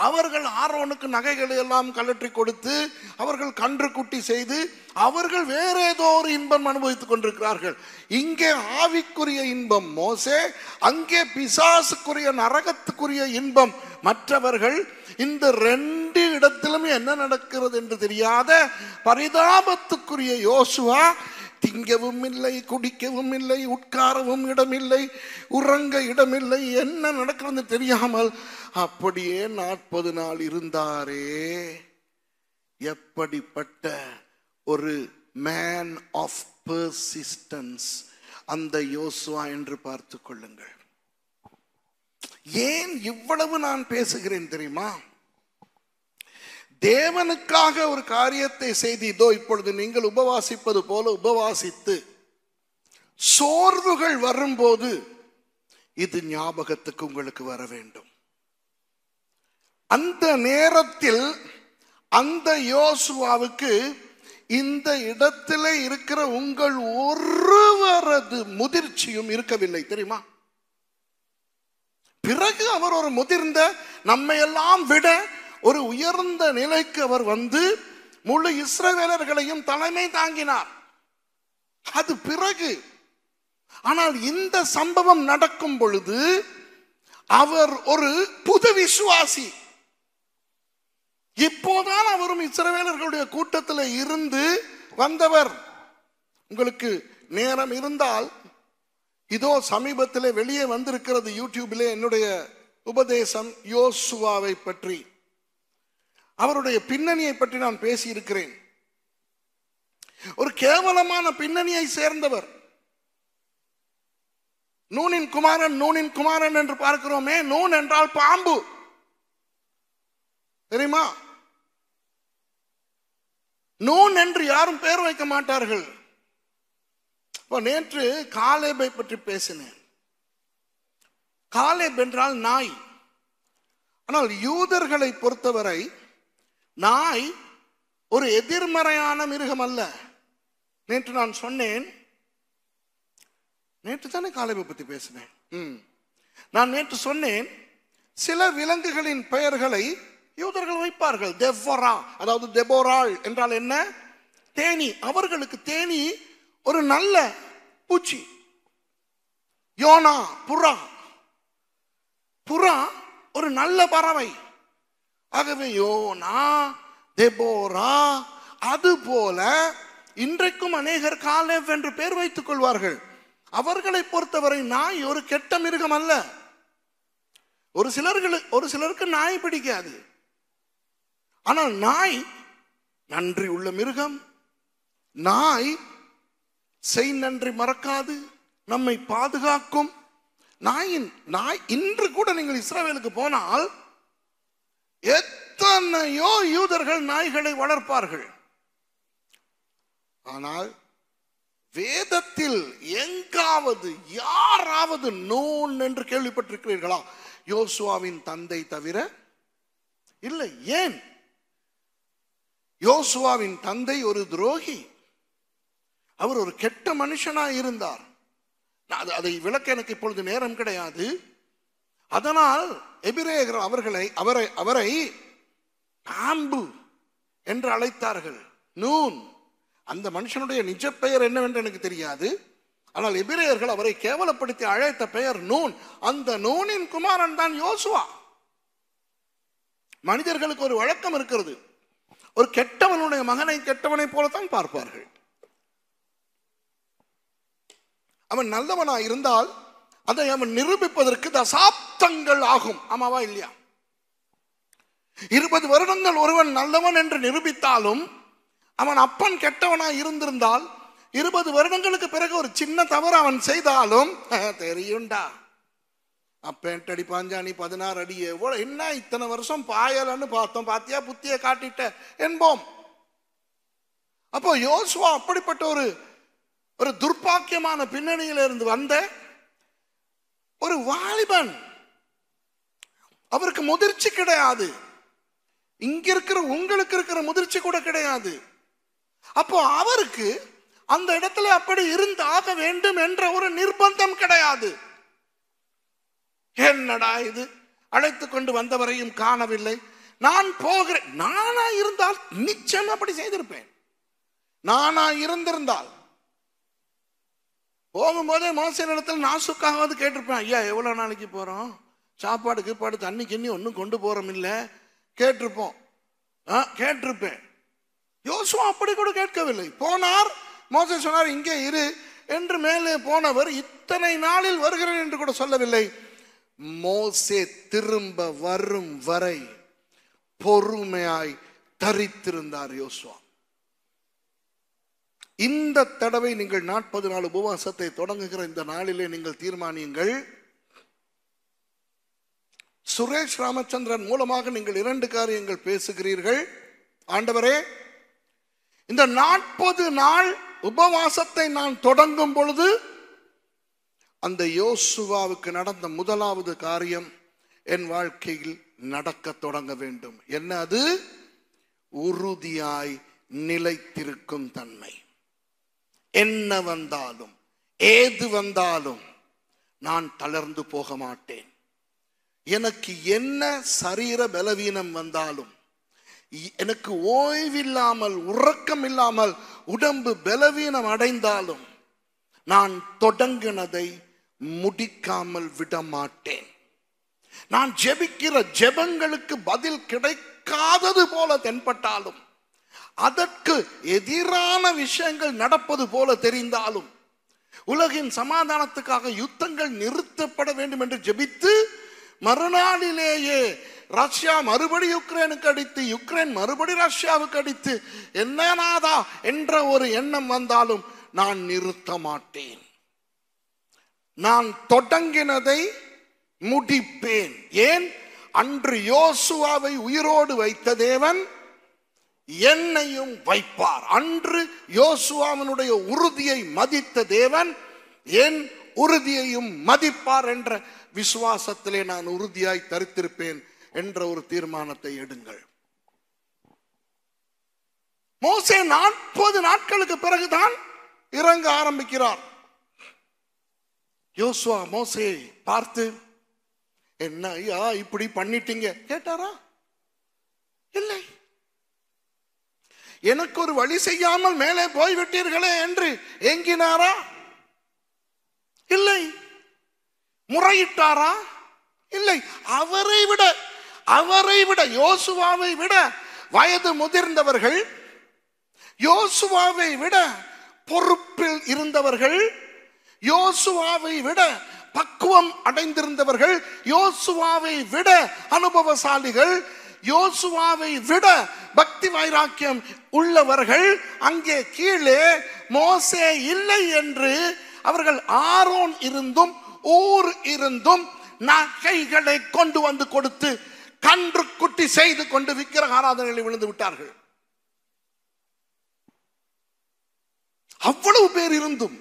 அவர்கள் ஆரோனுக்கு நகைகளை எல்லாம் கழற்றி கொடுத்து, அவர்கள் கன்று குட்டி செய்து, அவர்கள் வேற ஏதோ ஒரு இன்பம் அனுபவித்துக் கொண்டிருக்கிறார்கள். இங்கே ஆவிக்குரிய இன்பம் மோசே, அங்கே பிசாசுக்குரிய நரகத்துக்குரிய இன்பம் மற்றவர்கள். இந்த ரெண்டு இடத்திலும் என்ன நடக்கிறது என்று தெரியாத பரிதாபத்துக்குரிய யோசுவா, திங்கவும் இல்லை, குடிக்கவும் இல்லை, உட்காரவும் இடமில்லை, உறங்க இடமில்லை, என்ன நடக்கிறது தெரியாமல் அப்படியே 40 நாள் இருந்தாரே. எப்படிப்பட்ட ஒரு மேன் ஆஃப் பெர்சிஸ்டன்ஸ் அந்த யோசுவா என்று பார்த்து கொள்ளுங்கள். ஏன் இவ்வளவு நான் பேசுகிறேன் தெரியுமா? தேவனுக்காக ஒரு காரியத்தை செய்து, இதோ இப்பொழுது நீங்கள் உபவாசிப்பது போல உபவாசித்து சோர்வுகள் வரும்போது இது ஞாபகத்துக்கு உங்களுக்கு வர வேண்டும். அந்த நேரத்தில் அந்த யோசுவாவுக்கு இந்த இடத்திலே இருக்கிற உங்கள் ஒருவரது முதிர்ச்சியும் இருக்கவில்லை தெரியுமா? பிறகு அவர் ஒரு முதிர்ந்த, நம்மை எல்லாம் விட ஒரு உயர்ந்த நிலைக்கு அவர் வந்து முழு இஸ்ரவேலர்களையும் தலைமை தாங்கினார். அது பிறகு. ஆனால் இந்த சம்பவம் நடக்கும் பொழுது அவர் ஒரு புது விசுவாசி. இப்போதான் அவரும் இஸ்ரவேலர்களுடைய கூட்டத்தில் இருந்து வந்தவர். உங்களுக்கு நேரம் இருந்தால் இதோ சமீபத்திலே வெளியே வந்திருக்கிறது யூடியூபிலே என்னுடைய உபதேசம் யோசுவாவை பற்றி, அவருடைய பின்னணியை பற்றி நான் பேசி இருக்கிறேன். ஒரு கேவலமான பின்னணியை சேர்ந்தவர். நூனின் குமாரன், நூனின் குமாரன் என்று பார்க்கிறோமே. நூன் என்றால் பாம்பு தெரியுமா? நூன் என்று யாரும் பேர் வைக்க மாட்டார்கள். நேற்று காலேபை பற்றி பேசினேன். காலேப் என்றால் நாய். ஆனால் யூதர்களை பொறுத்தவரை நாய் ஒரு எதிர்மறையான மிருகம் அல்ல. நேற்று நான் சொன்னேன், நேற்று தானே காலேபை பற்றி பேசினேன். நான் நேற்று சொன்னேன், சில விலங்குகளின் பெயர்களை யூதர்கள் வைப்பார்கள். தெபோரா, அதாவது தெபோராள் என்றால் என்ன? தேனி. அவர்களுக்கு தேனி ஒரு நல்ல பூச்சி. யோனா, புறா. புறா ஒரு நல்ல பறவை. ஆகவே யோனா, தெபோரா, அது போல இன்றைக்கும் அநேகர் காலேப் என்று பெயர் வைத்துக் கொள்வார்கள். அவர்களை பொறுத்தவரை நாய் ஒரு கெட்ட மிருகம் அல்ல. ஒரு சிலருக்கு நாய் பிடிக்காது. ஆனால் நாய் நன்றி உள்ள மிருகம். நாய் செய் நன்றி மறக்காது, நம்மை பாதுகாக்கும். நாய் இன்று கூட நீங்கள் இஸ்ரவேலுக்கு போனால் எத்தனையோ யூதர்கள் நாய்களை வளர்ப்பார்கள். ஆனால் வேதத்தில் எங்காவது யாராவது நூன் என்று கேள்விப்பட்டிருக்கிறீர்களா? யோசுவாவின் தந்தை தவிர இல்லை. ஏன்? யோசுவாவின் தந்தை ஒரு துரோகி. அவர் ஒரு கெட்ட மனுஷனாய் இருந்தார். அதை விளக்க எனக்கு இப்பொழுது நேரம் கிடையாது. அதனால் எபிரேயர் அவரை பாம்பு என்று அழைத்தார்கள். நூன். அந்த மனுஷனுடைய நிஜ பெயர் என்னவென்று எனக்கு தெரியாது. ஆனால் எபிரேயர்கள் அவரை கேவலப்படுத்தி அழைத்த பெயர் நூன். அந்த நூனின் குமாரன் தான் யோசுவா. மனிதர்களுக்கு ஒரு வழக்கம் இருக்கிறது, ஒரு கெட்டவனுடைய மகனை கெட்டவனை போலத்தான் பார்ப்பார்கள். அவன் நல்லவனா இருந்தால் அதை அவன் நிரூபிப்பதற்கு தசாப்தங்கள் ஆகும். ஆமாவா இல்லையா? 20 வருடங்கள் ஒருவன் நல்லவன் என்று நிரூபித்தாலும் அவன் அப்பன் கெட்டவனா இருந்திருந்தால் 20 வருடங்களுக்கு பிறகு ஒரு சின்ன தவறு அவன் செய்தாலும் தெரியும்டா, அப்பன் அடி பாஞ்சாணி 16 அடி, எவ்வளவு என்ன இத்தனை வருஷம் பாயலன்னு பார்த்தோம், பாத்தியா புத்திய காட்டிட்ட என்போம். அப்போ யோசுவா அப்படிப்பட்ட ஒரு துர்பாக்கியமான பின்னணியில இருந்து வந்த ஒரு வாலிபன். அவருக்கு முதிர்ச்சி கிடையாது. இங்க இருக்கிற உங்களுக்கு இருக்கிற முதிர்ச்சி கூட கிடையாது. அப்போ அவருக்கு அந்த இடத்துல அப்படி இருந்தாக வேண்டும் என்ற ஒரு நிர்பந்தம் கிடையாது. என்னடா இது, அழைத்து கொண்டு வந்தவரையும் காணவில்லை, நான் போகிறேன். நானா இருந்தால் நிச்சயம் அப்படி செய்திருப்பேன். நானா இருந்திருந்தால் போகும்போதே மோசே இடத்துல நாசுக்காவது கேட்டிருப்பேன், ஐயா எவ்வளவு நாளைக்கு போறோம், சாப்பாடு கீப்பாடு தண்ணி கிண்ணி ஒன்றும் கொண்டு போறோம் இல்ல, கேட்டிருப்போம், கேட்டிருப்பேன். யோசுவா அப்படி கூட கேட்கவில்லை. போனார், மோசே சொன்னார் இங்கே இரு என்று. மேலே போனவர் இத்தனை நாளில் வருகிறேன் என்று கூட சொல்லவில்லை. மோசே திரும்ப வரும் வரை பொறுமையாய் தரித்திருந்தார் யோசுவா. இந்த தடவை நீங்கள் 40 நாள் உபவாசத்தை தொடங்குகிற இந்த நாளிலே நீங்கள் தீர்மானியுங்கள். சுரேஷ் ராமச்சந்திரன் மூலமாக நீங்கள் 2 காரியங்கள் பேசுகிறீர்கள். ஆண்டவரே, இந்த 40 நாள் உபவாசத்தை நான் தொடங்கும் பொழுது அந்த யோசுவாவுக்கு நடந்த முதலாவது காரியம் என் வாழ்க்கையில் நடக்க தொடங்க வேண்டும். என்ன அது? உறுதியாய் நிலைத்திருக்கும் தன்மை. என்ன வந்தாலும் ஏது வந்தாலும் நான் தளர்ந்து போக மாட்டேன். எனக்கு என்ன சரீர பலவீனம் வந்தாலும், எனக்கு ஓய்வில்லாமல் உறக்கம் இல்லாமல் உடம்பு பலவீனம் அடைந்தாலும் நான் தொடங்கினதை முடிக்காமல் விட மாட்டேன். நான் ஜெபிக்கிற ஜெபங்களுக்கு பதில் கிடைக்காதது போல தென்பட்டாலும், அதற்கு எதிரான விஷயங்கள் நடப்பது போல தெரிந்தாலும், உலகின் சமாதானத்துக்காக யுத்தங்கள் நிறுத்தப்பட வேண்டும் என்று ஜெபித்து மறுநாளிலேயே ரஷ்யா மறுபடி யுக்ரைனுக்கு அடித்து, யுக்ரைன் மறுபடி ரஷ்யாவுக்கு அடித்து, என்னநாதா என்ற ஒரு எண்ணம் வந்தாலும் நான் நிறுத்த மாட்டேன். நான் தொடங்கினதை முடிப்பேன். ஏன்? அன்று யோசுவாவை உயிரோடு வைத்த தேவன் என்னையும் வைப்பார். அன்று யோசுவாவினுடைய உறுதியை மதித்த தேவன் என் உறுதியையும் மதிப்பார் என்ற விசுவாசத்திலே நான் உறுதியாய் தரித்திருப்பேன் என்ற ஒரு தீர்மானத்தை எடுங்கள். மோசே 40 நாட்களுக்கு பிறகுதான் இறங்க ஆரம்பிக்கிறார். யோசுவா மோசே பார்த்து, என்ன ஐயா இப்படி பண்ணிட்டீங்க கேட்டாரா? இல்லை. எனக்கு ஒரு வழி செய்யாமல் மேலே போய்விட்டீர்களே என்று ஏங்கினாரா? இல்லை. முறையிட்டாரா? இல்லை. அவரை விட யோசுவாவை விட வயது முதிர்ந்தவர்கள், யோசுவாவை விட பொறுப்பில் இருந்தவர்கள், யோசுவாவை விட பக்குவம் அடைந்திருந்தவர்கள், யோசுவாவை விட அனுபவசாலிகள், யோசுவாவை விட பக்தி வைராக்கியம் உள்ளவர்கள் அங்கே கீழே மோசே இல்லை என்று அவர்கள் ஆரோன் இருந்தும் ஊர் இருந்தும் நகைகளை கொண்டு வந்து கொடுத்து கன்று குட்டி செய்து கொண்டு விக்கிர ஆராதனைகளை விழுந்து விட்டார்கள். அவ்வளவு பேர் இருந்தும்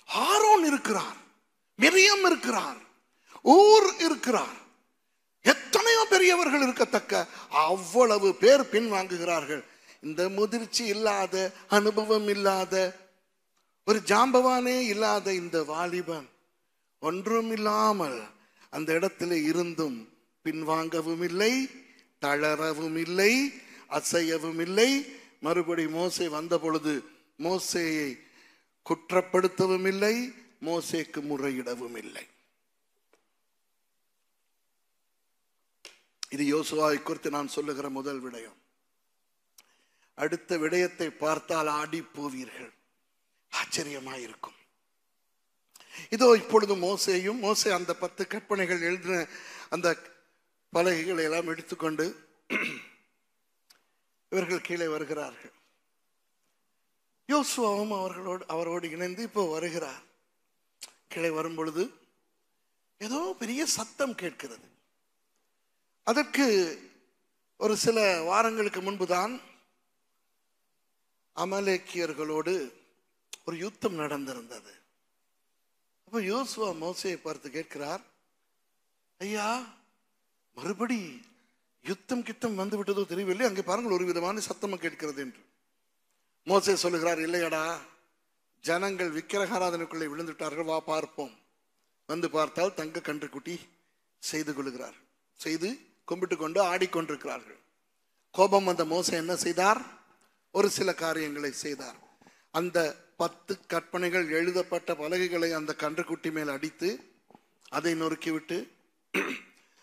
ஆரோன் இருக்கிறார், மிரியம் இருக்கிறார், ஊர் இருக்கிறார், எத்தனையோ பெரியவர்கள் இருக்கத்தக்க அவ்வளவு பேர் பின்வாங்குகிறார்கள். இந்த முதிர்ச்சி இல்லாத, அனுபவம் இல்லாத, ஒரு ஜாம்பவானே இல்லாத இந்த வாலிபன் ஒன்றும் இல்லாமல் அந்த இடத்துல இருந்தும் பின்வாங்கவும் இல்லை, தளரவும் இல்லை, அசையவும் இல்லை. மறுபடி மோசே வந்த பொழுது மோசேயை குற்றப்படுத்தவும் இல்லை, மோசேக்கு முறையிடவும் இல்லை. இது யோசுவாவை குறித்து நான் சொல்லுகிற முதல் விடயம். அடுத்த விடயத்தை பார்த்தால் ஆடி போவீர்கள், ஆச்சரியமாயிருக்கும். இதோ இப்பொழுது மோசே அந்த 10 கற்பனைகள் எழுதின அந்த பலகைகளை எல்லாம் எடுத்துக்கொண்டு இவர்கள் கீழே வருகிறார்கள். யோசுவாவும் அவரோடு இணைந்து இப்போ வருகிறார். கீழே வரும் பொழுது ஏதோ பெரிய சத்தம் கேட்கிறது. அதற்கு ஒரு சில வாரங்களுக்கு முன்புதான் அமலேக்கியர்களோடு ஒரு யுத்தம் நடந்திருந்தது. அப்ப யோசுவா மோசேயை பார்த்து கேட்கிறார், ஐயா மறுபடி யுத்தம் கித்தம் வந்து விட்டதோ தெரியவில்லை, அங்கே பாருங்கள் ஒரு விதமான சத்தம் கேட்கிறது என்று. மோசே சொல்லுகிறார், இல்லையடா, ஜனங்கள் விக்கிரகாராதனைக்குள்ளே விழுந்துட்டார்கள், வா பார்ப்போம். வந்து பார்த்தால் தங்க கன்றுக்குட்டி செய்து கொள்ளுகிறார், செய்து கும்பிட்டு கொண்டு ஆடிக்கொண்டிருக்கிறார்கள். கோபம் வந்த மோசே என்ன செய்தார்? ஒரு சில காரியங்களை செய்தார். அந்த 10 கற்பனைகள் எழுதப்பட்ட பலகைகளை அந்த கன்றுக்குட்டி மேல் அடித்து அதை நொறுக்கிவிட்டு,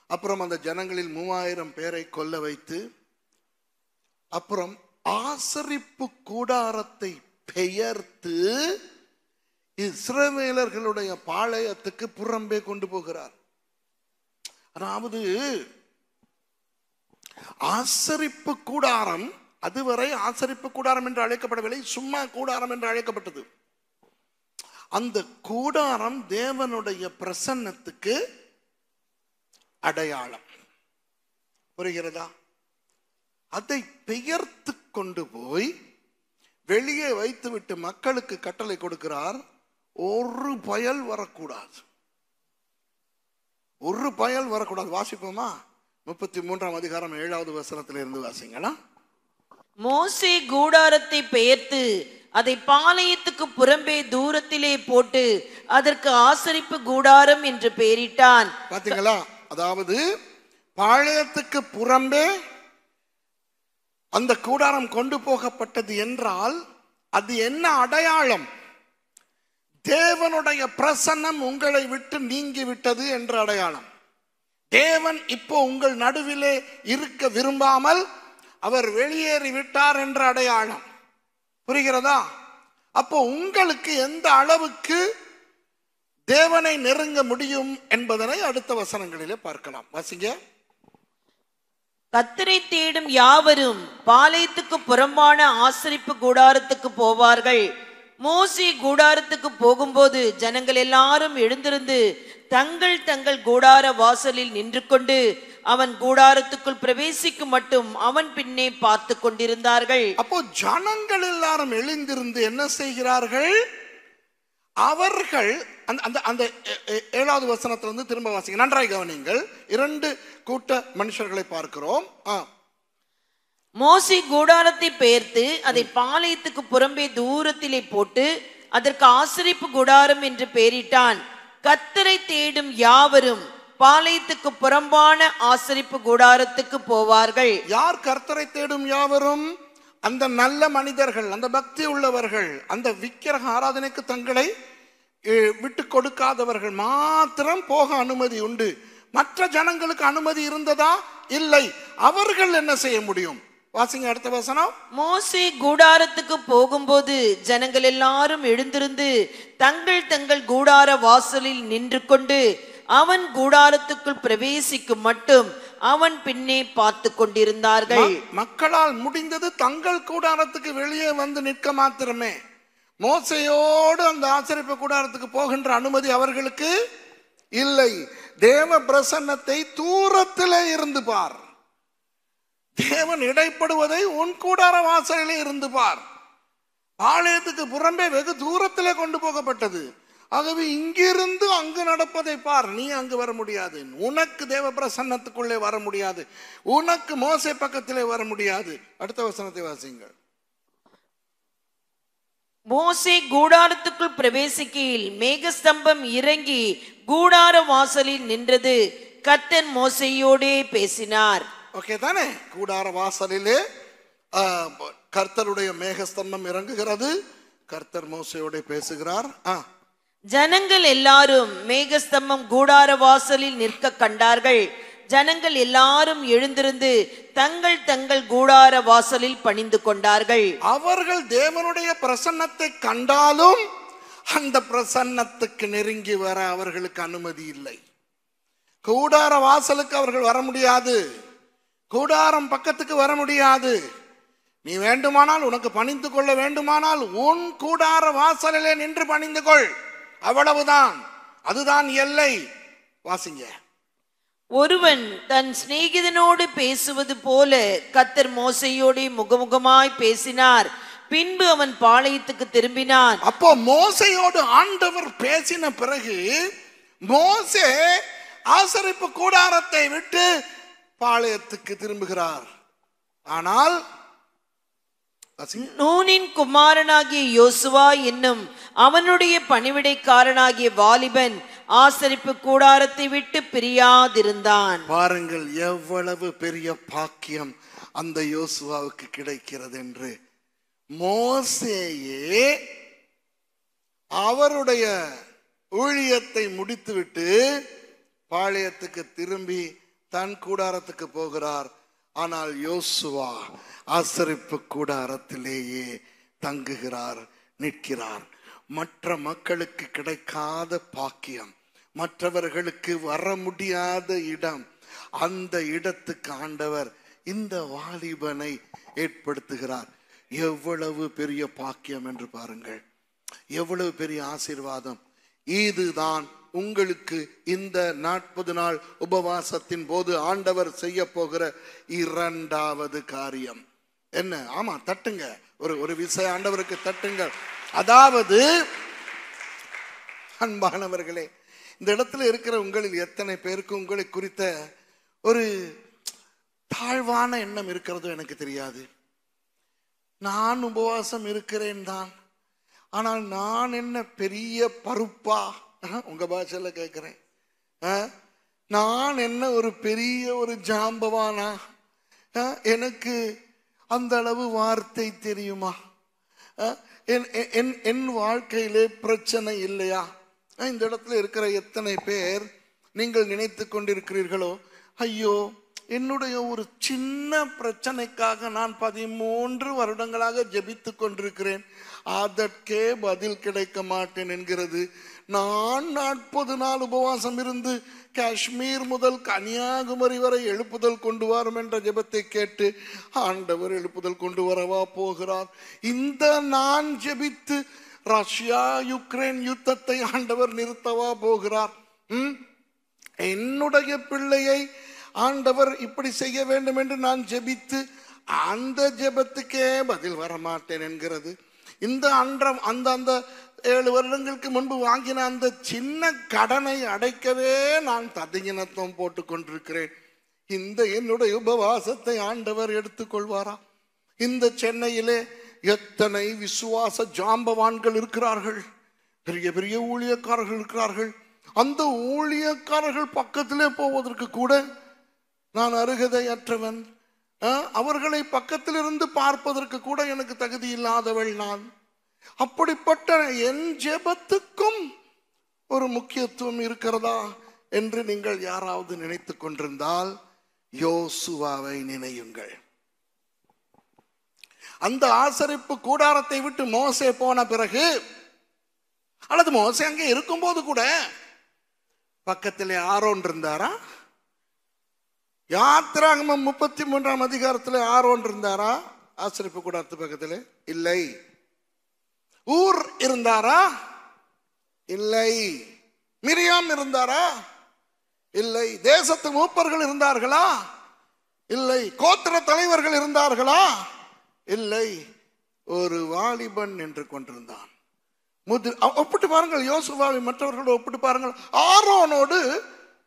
அப்புறம் அந்த ஜனங்களில் 3000 பேரை கொல்ல வைத்து, அப்புறம் ஆசரிப்பு கூடாரத்தை பெயர்த்து இஸ்ரவேலர்களுடைய பாளையத்துக்கு புறம்பே கொண்டு போகிறார். அதாவது ஆசரிப்பு கூடாரம் அதுவரை ஆசரிப்பு கூடாரம் என்று அழைக்கப்படவில்லை, சும்மா கூடாரம் என்று அழைக்கப்பட்டது. அந்த கூடாரம் தேவனுடைய பிரசன்னத்துக்கு அடையாளம். புரிகிறதா? அதை பெயர்த்து கொண்டு போய் வெளியே வைத்துவிட்டு மக்களுக்கு கட்டளை கொடுக்கிறார், ஒரு பயல் வரக்கூடாது, ஒரு பயல் வரக்கூடாது. வாசிப்போமா? 33ஆம் அதிகாரம் 7வது வசனத்தில் இருந்து வாசிங்களா. மோசே கூடாரத்தை பெயர்த்து அதை பாளையத்துக்கு புறம்பே தூரத்திலே போட்டு அதற்கு ஆசரிப்பு கூடாரம் என்று பெயரிட்டான். பாத்தீங்களா? அதாவது பாளையத்துக்கு புறம்பே அந்த கூடாரம் கொண்டு போகப்பட்டது என்றால் அது என்ன அடையாளம்? தேவனுடைய பிரசன்னம் உங்களை விட்டு நீங்கி விட்டது என்ற அடையாளம். தேவன் இப்போ உங்கள் நடுவிலே இருக்க விரும்பாமல் அவர் வெளியேறி விட்டார் என்ற அடையாளம். புரிகிறதா? அப்போ உங்களுக்கு எந்த அளவுக்கு தேவனை நெருங்க முடியும் என்பதனை அடுத்த வசனங்களிலே பார்க்கலாம். வாசிங்க. கர்த்தரை தேடும் யாவரும் பாளையத்துக்கு புறம்பான ஆசரிப்பு கூடாரத்துக்கு போவார்கள். மோசே கூடாரத்துக்கு போகும்போது ஜனங்கள் எல்லாரும் எழுந்திருந்து தங்கள் தங்கள் கூடார வாசலில் நின்று கொண்டு அவன் கூடாரத்துக்குள் பிரவேசிக்கும் மட்டும் அவன் பின்னே பார்த்து கொண்டிருந்தார்கள். அப்போ ஜனங்கள் எல்லாரும் எழுந்திருந்து என்ன செய்கிறார்கள்? அவர்கள் அந்த 7வது வசனத்திலிருந்து திரும்ப வாசிங்க, நன்றாய் கவனிங்கள். 2 கூட்ட மனுஷர்களை பார்க்கிறோம். மோசே கூடாரத்தை பெயர்த்து அதை பாளையத்துக்கு புறம்பே தூரத்திலே போட்டு அதற்கு ஆசரிப்பு கூடாரம் என்று பெயரிட்டான். கர்த்தரை தேடும் யாவரும் பாளையத்துக்கு புறம்பான ஆசரிப்பு கூடாரத்துக்கு போவார்கள். யார் கர்த்தரை தேடும் யாவரும்? அந்த நல்ல மனிதர்கள், அந்த பக்தி உள்ளவர்கள், அந்த விக்கிரக ஆராதனைக்கு தங்களை விட்டு கொடுக்காதவர்கள் மாத்திரம் போக அனுமதி உண்டு. மற்ற ஜனங்களுக்கு அனுமதி இருந்ததா? இல்லை. அவர்கள் என்ன செய்ய முடியும்? வாசிங்க அடுத்த வசனம். மோசே கூடாரத்துக்கு போகும்போது ஜனங்கள் எல்லாரும் எழுந்திருந்து தங்கள் தங்கள் கூடார வாசலில் நின்று கொண்டு அவன் கூடாரத்துக்குள் பிரவேசிக்கும் மட்டும் அவன் பின்னே பார்த்து கொண்டிருந்தார்கள். மக்களால் முடிந்தது தங்கள் கூடாரத்துக்கு வெளியே வந்து நிற்க மாத்திரமே. மோசையோடு அந்த ஆசரிப்பு கூடாரத்துக்கு போகின்ற அனுமதி அவர்களுக்கு இல்லை. தேவ பிரசன்னத்தை தூரத்திலே இருந்து பார். தேவன் இடைப்படுவதை உன் கூடார வாசலிலே இருந்து பார். பாளையத்துக்கு புறம்பே வெகு தூரத்திலே கொண்டு போகப்பட்டது. ஆகவே இங்கிருந்து அங்கு நடப்பதை பார். நீ அங்கு வர முடியாது. உனக்கு தேவ பிரசன்னத்துக்குள்ளே வர முடியாது. உனக்கு மோசே பக்கத்திலே வர முடியாது. அடுத்த வசனத்தை வாசிங்கள். மோசே கூடாரத்துக்குள் பிரவேசிக்கையில் மேகஸ்தம்பம் இறங்கி கூடார வாசலில் நின்றது. கர்த்தர் மோசேயோடே பேசினார். ஓகே தானே? கூடார வாசலிலே கர்த்தருடைய மேகஸ்தம்பம் இறங்குகிறது. கர்த்தர் மோசேயோடே பேசுகிறார். ஜனங்கள் எல்லாரும் மேகஸ்தம்பம் கூடார வாசலில் நிற்க கண்டார்கள். ஜனங்கள் எல்லாரும் எழுந்திருந்து தங்கள் தங்கள் கூடார வாசலில் பணிந்து கொண்டார்கள். அவர்கள் தேவனுடைய பிரசன்னத்தை கண்டாலும் அந்த பிரசன்னத்துக்கு நெருங்கி வர அவர்களுக்கு அனுமதி இல்லை. கூடார வாசலுக்கு அவர்கள் வர முடியாது. கூடாரம் பக்கத்துக்கு வர முடியாது. நீ வேண்டுமானால், உனக்கு பணிந்து கொள்ள வேண்டுமானால் உன் கூடார வாசலிலே நின்று பணிந்து கொள். அவ்வளவுதான். அதுதான் எல்லை. வாசிங்க. ஒருவன் தன் சிநேகிதனோடு பேசுவது போல கர்த்தர் மோசேயோடு முகமுகமாய் பேசினார். பின்பு அவன் பாளையத்துக்கு திரும்பினான். அப்போ மோசையோடு ஆண்டவர் பேசின பிறகு மோசே ஆசரிப்பு கூடாரத்தை விட்டு பாளையத்துக்கு திரும்புகிறார். ஆனால் நூனின் குமாரனாகிய யோசுவா என்னும் அவனுடைய பணிவிடைக்காரனாகிய வாலிபன் ஆசரிப்பு கூடாரத்தை விட்டு பிரியாதிருந்தான். பாருங்கள் எவ்வளவு பெரிய பாக்கியம் அந்த யோசுவாவுக்கு கிடைக்கிறது என்று. மோசேயே அவருடைய ஊழியத்தை முடித்துவிட்டு பாளையத்துக்கு திரும்பி தன் கூடாரத்துக்கு போகிறார். ஆனால் யோசுவா ஆசரிப்பு கூடாரத்திலேயே தங்குகிறார், நிற்கிறார். மற்ற மக்களுக்கு கிடைக்காத பாக்கியம், மற்றவர்களுக்கு வர முடியாத இடம், அந்த இடத்துக்கு ஆண்டவர் இந்த வாலிபனை ஏற்படுத்துகிறார். எவ்வளவு பெரிய பாக்கியம் என்று பாருங்கள், எவ்வளவு பெரிய ஆசீர்வாதம். இதுதான் உங்களுக்கு இந்த 40 நாள் உபவாசத்தின் போது ஆண்டவர் செய்ய போகிற இரண்டாவது காரியம் என்ன? ஆமா, தட்டுங்க, ஒரு விசை ஆண்டவருக்கு தட்டுங்க. அதாவது அன்பானவர்களே, இந்த இடத்துல இருக்கிற உங்களில் எத்தனை பேருக்கு உங்களை குறித்த ஒரு தாழ்வான எண்ணம் இருக்கிறதோ எனக்கு தெரியாது. நான் உபவாசம் இருக்கிறேன் தான், ஆனால் நான் என்ன பெரிய பருப்பா? உங்க பாஷையில கேட்கிறேன், நான் என்ன ஒரு பெரிய ஒரு ஜாம்பவானா? எனக்கு அந்த அளவு வார்த்தை தெரியுமா? என் வாழ்க்கையிலே பிரச்சனை இல்லையா? இந்த இடத்துல இருக்கிற எத்தனை பேர் நீங்கள் நினைத்து கொண்டிருக்கிறீர்களோ, ஐயோ என்னுடைய ஒரு சின்ன பிரச்சனைக்காக நான் 13 வருடங்களாக ஜெபித்து கொண்டிருக்கிறேன், அதற்கே பதில் கிடைக்க மாட்டேன் என்கிறது. நான் 40 நாள் உபவாசம் இருந்து காஷ்மீர் முதல் கன்னியாகுமரி வரை எழுப்புதல் கொண்டு வரும் என்ற ஜெபத்தை கேட்டு ஆண்டவர் எழுப்புதல் கொண்டு வரவா போகிறார்? இந்த நான் ஜெபித்து ரஷ்யா யுக்ரைன் யுத்தத்தை ஆண்டவர் நிறுத்தவா போகிறார்? என்னுடைய பிள்ளையை ஆண்டவர் இப்படி செய்ய வேண்டும் என்று நான் ஜெபித்து அந்த ஜெபத்துக்கே பதில் வரமாட்டேன் என்கிறது. இந்த அந்த 7 வருடங்களுக்கு முன்பு வாங்கின அந்த சின்ன கடனை அடைக்கவே நான் ததியினத்துவம் போட்டு கொண்டிருக்கிறேன். இந்த என்னுடைய உபவாசத்தை ஆண்டவர் எடுத்துக்கொள்வாரா? இந்த சென்னையிலே எத்தனை விசுவாச ஜாம்பவான்கள் இருக்கிறார்கள், பெரிய பெரிய ஊழியக்காரர்கள் இருக்கிறார்கள். அந்த ஊழியக்காரர்கள் பக்கத்திலே போவதற்கு கூட நான் அருகதையற்றவன், அவர்களை பக்கத்திலிருந்து பார்ப்பதற்கு கூட எனக்கு தகுதி இல்லாதவள் நான். அப்படிப்பட்ட என் ஜெபத்துக்கும் ஒரு முக்கியத்துவம் இருக்கிறதா என்று நீங்கள் யாராவது நினைத்து கொண்டிருந்தால் யோசுவாவை நினையுங்கள். அந்த ஆசரிப்பு கூடாரத்தை விட்டு மோசே போன பிறகு, அல்லது மோசே அங்கே இருக்கும்போது கூட பக்கத்திலே ஆரோன் இருந்தாரா? யாத்திராகமம் 33ஆம் அதிகாரத்தில் ஆரோன் இருந்தாரா ஆசரிப்பு கூடாரத்து பக்கத்தில்? இல்லை. ஊர் இருந்தாரா? இல்லை. மிரியாம் இருந்தாரா? இல்லை. தேசத்து மூப்பர்கள் இருந்தார்களா? இல்லை. கோத்திர தலைவர்கள் இருந்தார்களா? இல்லை. ஒரு வாலிபன் என்று கொண்டிருந்தான். ஒப்பிட்டு பாருங்கள் யோசுவாவை மற்றவர்களோடு ஒப்பிட்டு பாருங்கள். ஆரோனோடு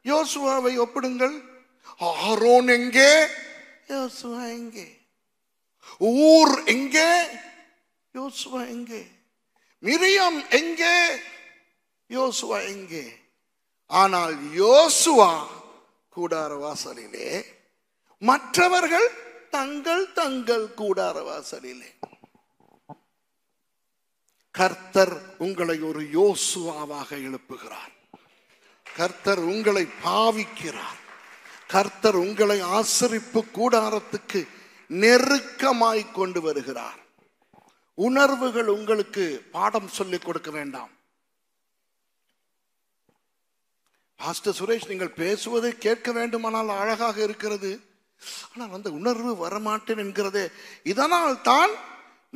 யோசுவாவை ஒப்பிடுங்கள். ஆரோன் எங்கே? யோசுவா எங்கே? ஊர் எங்கே? யோசுவா எங்கே? மிரியாம் எங்கே? யோசுவா எங்கே? ஆனால் யோசுவா கூடார வாசலிலே, மற்றவர்கள் தங்கள் தங்கள் கூடார வாசலிலே. கர்த்தர் உங்களை ஒரு யோசுவாவாக எழுப்புகிறார். கர்த்தர் உங்களை பாவிக்கிறார். கர்த்தர் உங்களை ஆசரிப்பு கூடாரத்துக்கு நெருக்கமாய் கொண்டு வருகிறார். உணர்வுகள் உங்களுக்கு பாடம் சொல்லிக் கொடுக்க வேண்டாம். பாஸ்டர் சுரேஷ், நீங்கள் பேசுவதை கேட்க வேண்டுமானால் அழகாக இருக்கிறது, ஆனால் அந்த உணர்வு வரமாட்டேன் என்கிறதே. இதனால் தான்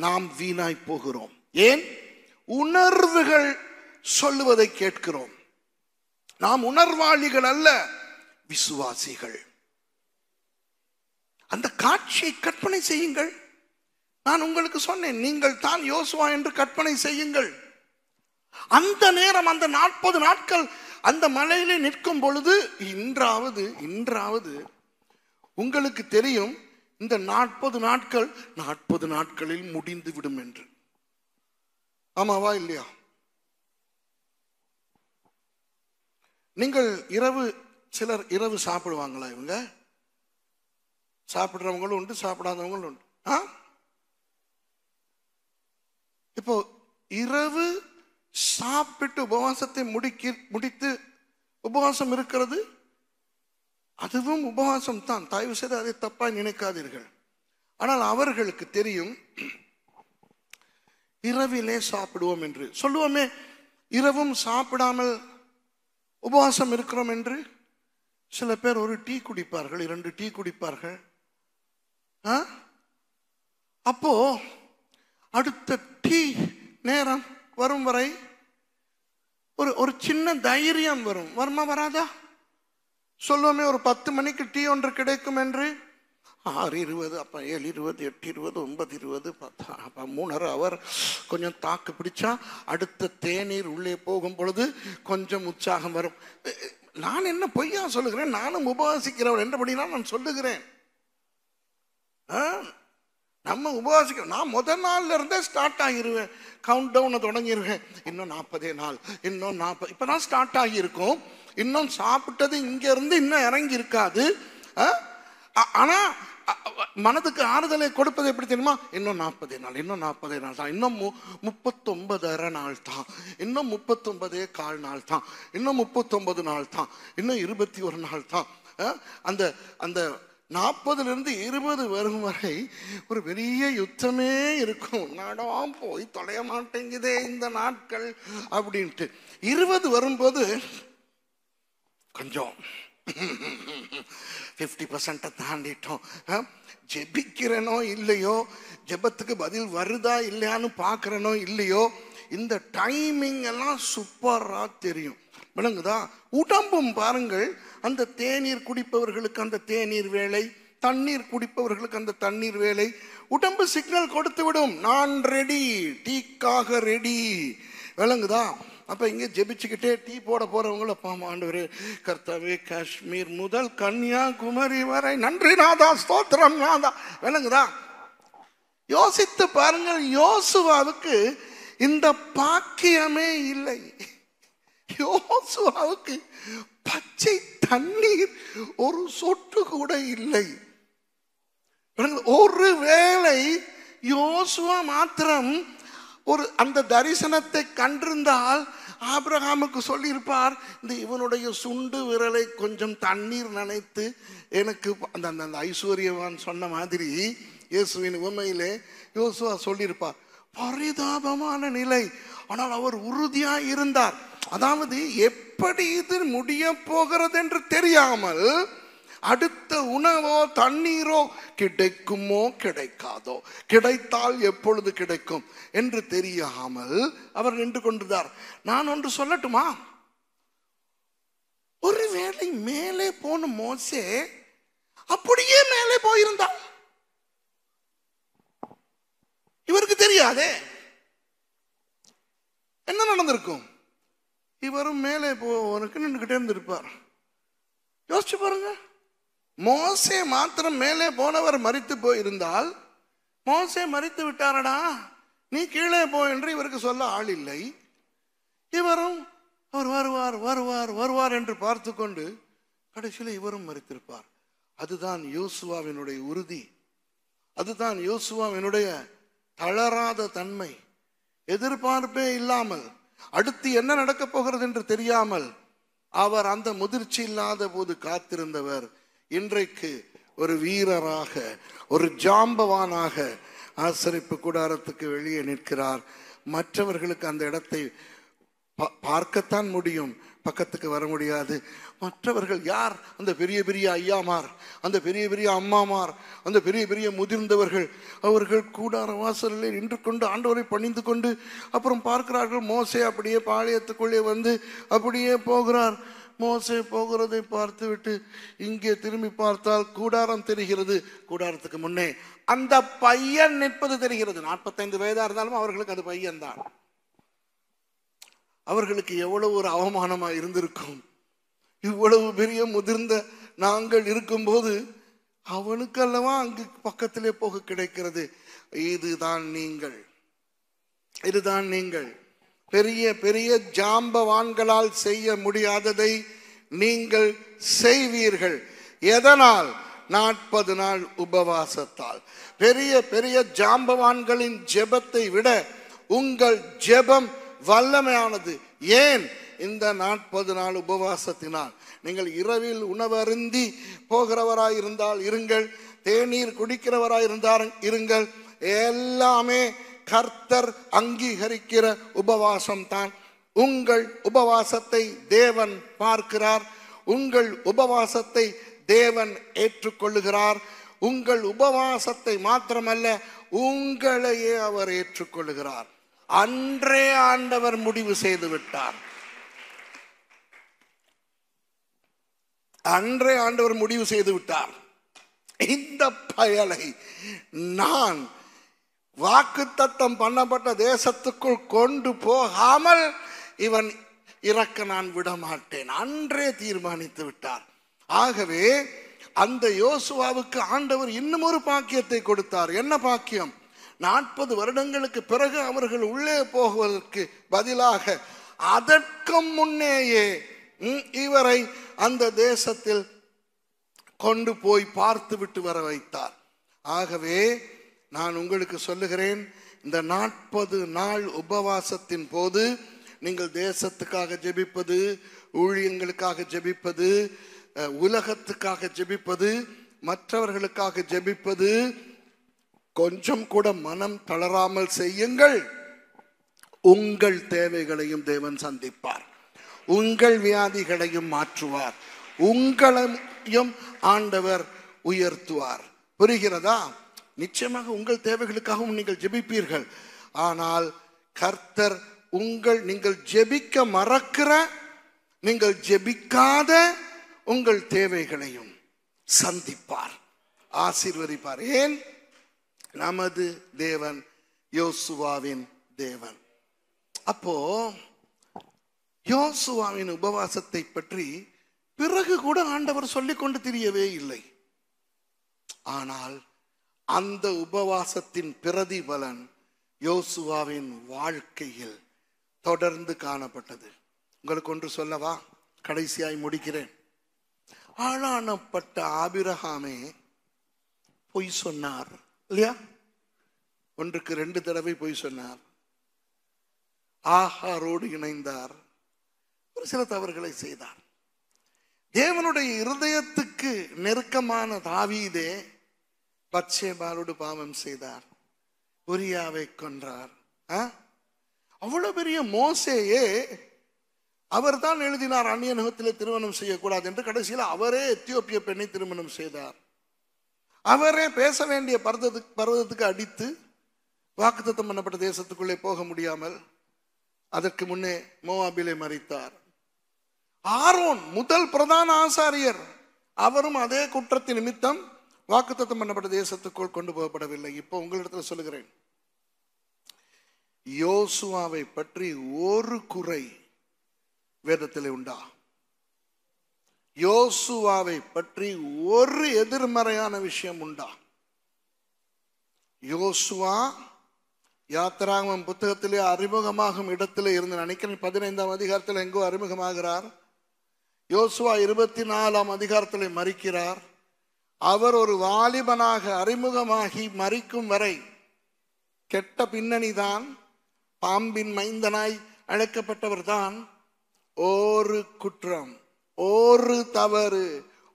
நாம் வீணாய் போகிறோம். ஏன்? உணர்வுகள் சொல்லுவதை கேட்கிறோம். நாம் உணர்வாளிகள் அல்ல, விசுவாசிகள். அந்த காட்சியை கற்பனை செய்யுங்கள். நான் உங்களுக்கு சொன்னேன், நீங்கள் தான் யோசுவா என்று கற்பனை செய்யுங்கள். அந்த நேரம், அந்த 40 நாட்கள் அந்த மலையிலே நிற்கும் பொழுது, இன்றாவது உங்களுக்கு தெரியும் இந்த 40 நாட்கள் 40 நாட்களில் முடிந்து விடும் என்று. ஆமாவா இல்லையா? நீங்கள் சிலர் இரவு சாப்பிடுவாங்களா? இவங்க சாப்பிடுறவங்களும் உண்டு, சாப்பிடாதவங்களும் உண்டு. இப்போ இரவு சாப்பிட்டு உபவாசத்தை முடித்து உபவாசம் இருக்கிறது, அதுவும் உபவாசம் தான். தயவு செய்து அதை தப்பா நினைக்காதீர்கள். ஆனால் அவர்களுக்கு தெரியும் இரவிலே சாப்பிடுவோம் என்று. சொல்லுவோமே, இரவும் சாப்பிடாமல் உபவாசம் இருக்கிறோம் என்று. சில பேர் ஒரு டீ குடிப்பார்கள், 2 டீ குடிப்பார்கள். அப்போ அடுத்த டீ நேரம் வரும் வரை ஒரு சின்ன தைரியம் வருமா வராதா? சொல்லுவோமே, ஒரு 10 மணிக்கு டீ ஒன்று கிடைக்கும் என்று. 6:20, அப்ப 7:20, 8:20, 9:20, 10, அப்ப 3.5 hour கொஞ்சம் தாக்கு பிடிச்சா அடுத்த தேநீர் உள்ளே போகும் பொழுது கொஞ்சம் உற்சாகம் வரும். நான் என்ன பொய்யா சொல்லுகிறேன்? நானும் உபவாசிக்கிறவன் என்றபடினா நான் சொல்லுகிறேன். நம்ம உபவாசிக்கிறோம். நான் முதல் நாள்ல இருந்தே ஸ்டார்ட் ஆகிருவேன், கவுண்ட் டவுனை தொடங்கிடுவேன். இன்னும் 40 நாள், இன்னும் 40. இப்பதான் ஸ்டார்ட் ஆகியிருக்கும். இன்னும் சாப்பிட்டது இங்க இருந்து இன்னும் இறங்கி இருக்காது. ஆனா மனதுக்கு ஆறுதலை கொடுப்பது எப்படி தெரியுமா? இன்னும் 40 நாள், இன்னும் 40 நாள் தான், இன்னும் 39.5 நாள் தான், இன்னும் 39.25 நாள் தான், இன்னும் 39 நாள் தான், இன்னும் 21 நாள் தான். அந்த அந்த 40 20 வரும் வரை ஒரு பெரிய யுத்தமே இருக்கும். நாடாம் போய் தொலைய மாட்டேங்குதே இந்த நாட்கள் அப்படின்ட்டு. 20 வரும்போது கொஞ்சம் 50% தாண்டிட்டோம். ஜெபிக்கிறனோ இல்லையோ, ஜெபத்துக்கு பதில் வருதா இல்லையான்னு பார்க்கிறனோ இல்லையோ, இந்த டைமிங் எல்லாம் சூப்பரா தெரியும். விளங்குதா? உடம்பும் பாருங்கள், அந்த தேநீர் குடிப்பவர்களுக்கு அந்த தேநீர் வேலை, தண்ணீர் குடிப்பவர்களுக்கு அந்த தண்ணீர் வேலை. உடம்பு சிக்னல் கொடுத்து விடும், நான் ரெடி, டீக்காக ரெடி. விளங்குதா? அப்ப இங்க ஜெபிச்சுக்கிட்டே டீ போட போறவங்கள, ஆண்டவரே கர்த்தாவே, காஷ்மீர் முதல் கன்னியாகுமரி வரை நன்றி நாதா, ஸ்தோத்திரம் நாதா. விளங்குதா? யோசித்து பாருங்கள், யோசுவாவுக்கு இந்த பாக்கியமே இல்லை. யோசுவாவுக்கு பச்சை தண்ணீர் ஒரு சொட்டு கூட இல்லை. ஒருவேளை யோசுவா மாத்திரம் ஒரு அந்த தரிசனத்தை கண்டிருந்தால் ஆபிரகாமுக்கு சொல்லியிருப்பார், இந்த இவனுடைய சுண்டு விரலை கொஞ்சம் தண்ணீர் நனைத்து எனக்கு அந்த அந்த ஐஸ்வர்யவான் சொன்ன மாதிரி இயேசுவின் உண்மையிலே யோசுவா சொல்லியிருப்பார். பரிதாபமான நிலை. ஆனால் அவர் உறுதியாய் இருந்தார். அதாவது எப்படி இது முடிய போகிறது என்று தெரியாமல், அடுத்த உணவோ தண்ணீரோ கிடைக்குமோ கிடைக்காதோ, கிடைத்தால் எப்பொழுது கிடைக்கும் என்று தெரியாமல் அவர் நின்று கொண்டிருந்தார். நான் ஒன்று சொல்லட்டுமா? ஒருவேளை மேலே போன மோசே அப்படியே மேலே போயிருந்தார், இவருக்கு தெரியாதே என்ன நடந்திருக்கும்? இவரும் மேலே போவனுக்கு நின்றுகிட்டே இருந்திருப்பார். யோசிச்சு பாருங்க. மோசே மாத்திரம் மேலே போனவர் மரித்து போயிருந்தால், மோசே மரித்து விட்டாரடா, நீ கீழே போ என்று இவருக்கு சொல்ல ஆள் இல்லை. இவரும் அவர் வருவார் வருவார் வருவார் என்று பார்த்து கொண்டு கடைசியில் இவரும் மரித்திருப்பார். அதுதான் யோசுவாவினுடைய உறுதி, அதுதான் யோசுவாவினுடைய தளராத தன்மை. எதிர்பார்ப்பே இல்லாமல், அடுத்து என்ன நடக்கப் போகிறது என்று தெரியாமல் அவர் அந்த முதிர்ச்சி இல்லாத போது காத்திருந்தவர் இன்றைக்கு ஒரு வீரராக, ஒரு ஜாம்பவானாக ஆசரிப்பு கூடாரத்துக்கு வெளியே நிற்கிறார். மற்றவர்களுக்கு அந்த இடத்தை பார்க்கத்தான் முடியும், பக்கத்துக்கு வர முடியாது. மற்றவர்கள் யார்? அந்த பெரிய பெரிய ஐயாமார், அந்த பெரிய பெரிய அம்மாமார், அந்த பெரிய பெரிய முதிர்ந்தவர்கள். அவர்கள் கூடார வாசலில் நின்று கொண்டு ஆண்டவரை பணிந்து கொண்டு அப்புறம் பார்க்கிறார்கள், மோசே அப்படியே பாளையத்துக்குள்ளே வந்து அப்படியே போகிறார். மோசே போகிறதை பார்த்து விட்டு இங்கே திரும்பி பார்த்தால் கூடாரம் தெரிகிறது. கூடாரத்துக்கு முன்னே அந்த பையன் நிற்பது தெரிகிறது. 45 வயதா இருந்தாலும் அவர்களுக்கு அது பையன் தான். அவர்களுக்கு எவ்வளவு ஒரு அவமானமா இருந்திருக்கும். இவ்வளவு பெரிய முதிர்ந்த நாங்கள் இருக்கும்போது அவனுக்கு அல்லவா அங்கு பக்கத்திலே போக கிடைக்கிறது. இதுதான் நீங்கள், இதுதான் நீங்கள். பெரிய பெரிய ஜாம்பவான்களால் செய்ய முடியாததை நீங்கள் செய்வீர்கள். எதனால்? 40 நாள் உபவாசத்தால். பெரிய பெரிய ஜாம்பவான்களின் ஜெபத்தை விட உங்கள் ஜெபம் வல்லமையானது. ஏன்? இந்த 40 நாள் உபவாசத்தினால். நீங்கள் இரவில் உணவருந்தி போகிறவராய் இருந்தால் இருங்கள், தேநீர் குடிக்கிறவராய் இருந்தால் இருங்கள், எல்லாமே கர்த்தர் அங்கீகரிக்கிற உபவாசம் தான். உங்கள் உபவாசத்தை தேவன் பார்க்கிறார். உங்கள் உபவாசத்தை தேவன் ஏற்றுக்கொள்ளுகிறார். உங்கள் உபவாசத்தை மாத்திரமல்ல, உங்களையே அவர் ஏற்றுக்கொள்ளுகிறார். அன்றே ஆண்டவர் முடிவு செய்து விட்டார். அன்றே ஆண்டவர் முடிவு செய்து விட்டார். இந்த பயலை நான் வாக்குத்தத்தம் பண்ணப்பட்ட தேசத்துக்குள் கொண்டு போகாமல் இவன் இறக்க நான் விட மாட்டேன். அன்றே தீர்மானித்து விட்டார். ஆகவே அந்த யோசுவாவுக்கு ஆண்டவர் இன்னும் ஒரு பாக்கியத்தை கொடுத்தார். என்ன பாக்கியம்? 40 வருடங்களுக்கு பிறகு அவர்கள் உள்ளே போவதற்கு பதிலாக அதற்கு முன்னேயே இவரை அந்த தேசத்தில் கொண்டு போய் பார்த்து விட்டு வர வைத்தார். ஆகவே நான் உங்களுக்கு சொல்லுகிறேன், இந்த 40 நாள் உபவாசத்தின் போது நீங்கள் தேசத்துக்காக ஜெபிப்பது, ஊழியங்களுக்காக ஜெபிப்பது, உலகத்துக்காக ஜெபிப்பது, மற்றவர்களுக்காக ஜெபிப்பது, கொஞ்சம் கூட மனம் தளராமல் செய்யுங்கள். உங்கள் தேவைகளையும் தேவன் சந்திப்பார். உங்கள் வியாதிகளையும் மாற்றுவார். உங்களையும் ஆண்டவர் உயர்த்துவார். புரிகிறதா? நிச்சயமாக உங்கள் தேவைகளுக்காகவும் நீங்கள் ஜெபிப்பீர்கள். ஆனால் கர்த்தர் நீங்கள் ஜெபிக்க மறக்கிற, நீங்கள் ஜெபிக்காத உங்கள் தேவைகளையும் சந்திப்பார், ஆசீர்வதிப்பார். ஏன்? நமது தேவன் யோசுவாவின் தேவன். அப்போ யோசுவாவின் உபவாசத்தை பற்றி பிறகு கூட ஆண்டவர் சொல்லிக் கொண்டு தெரியவே இல்லை. ஆனால் அந்த உபவாசத்தின் பிரதிபலன் யோசுவாவின் வாழ்க்கையில் தொடர்ந்து காணப்பட்டது. உங்களுக்கு ஒன்று சொல்லவா? கடைசியாய் முடிக்கிறேன். ஆளானப்பட்ட ஆபிரகாமே பொய் சொன்னார் இல்லையா? 1க்கு 2 தடவை பொய் சொன்னார். ஆகாரோடு இணைந்தார். ஒரு சில தவறுகளை செய்தார். தேவனுடைய இருதயத்துக்கு நெருக்கமான தாவீதே பத்சேபாளோடு பாவம் செய்தார், உரியாவை கொன்றார். அவ்வளவு பெரிய மோசேயே அவர் தான் எழுதினார் அந்நியனுகத்திலே திருமணம் செய்யக்கூடாது என்று. கடைசியில் அவரே எத்தியோப்பிய பெண்ணை திருமணம் செய்தார். அவரே பேச வேண்டிய பர்வதத்துக்கு அடித்து வாக்குத்தத்தம் பண்ணப்பட்ட தேசத்துக்குள்ளே போக முடியாமல் அதற்கு முன்னே மோவாபிலே மரித்தார். ஆரோன் முதல் பிரதான ஆசாரியர், அவரும் அதே குற்றத்தின் நிமித்தம் வாக்குத்தத்தம் பண்ணப்பட்ட தேசத்துக்குள் கொண்டு போகப்படவில்லை. இப்போ உங்களிடத்தில் சொல்லுகிறேன், யோசுவாவை பற்றி ஒரு குறை வேதத்திலே உண்டா? யோசுவாவை பற்றி ஒரு எதிர்மறையான விஷயம் உண்டா? யோசுவா யாத்திராகமம் புத்தகத்திலே அறிமுகமாகும் இடத்திலே இருந்து நினைக்கிறேன் 15ஆம் அதிகாரத்தில் எங்கோ அறிமுகமாகிறார். யோசுவா 24ஆம் அதிகாரத்திலே மரிக்கிறார். அவர் ஒரு வாலிபனாக அறிமுகமாகி மரிக்கும் வரை கெட்ட பின்னணிதான், பாம்பின் மைந்தனாய் அழைக்கப்பட்டவர் தான். ஒரு குற்றம், ஒரு தவறு,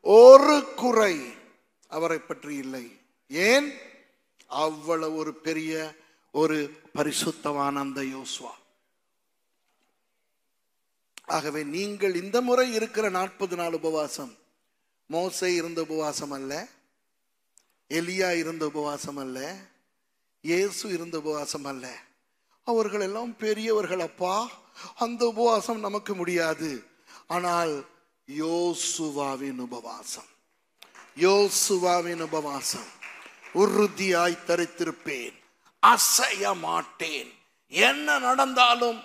ஒரு குறை அவரை பற்றி இல்லை. ஏன்? அவ்வளவு ஒரு பெரிய ஒரு பரிசுத்தவான அந்த யோசுவா. ஆகவே நீங்கள் இந்த முறை இருக்கிற 40 நாள் உபவாசம் மோசே இருந்த உபவாசம் அல்ல, எலியா இருந்த உபவாசம் அல்ல, இயேசு இருந்த உபவாசம் அல்ல. அவர்கள் எல்லாம் பெரியவர்கள் அப்பா, அந்த உபவாசம் நமக்கு முடியாது. ஆனால் யோசுவாவின் உபவாசம், யோசுவாவின் உபவாசம், உறுதியாய் தரித்திருப்பேன், அசைய மாட்டேன், என்ன நடந்தாலும்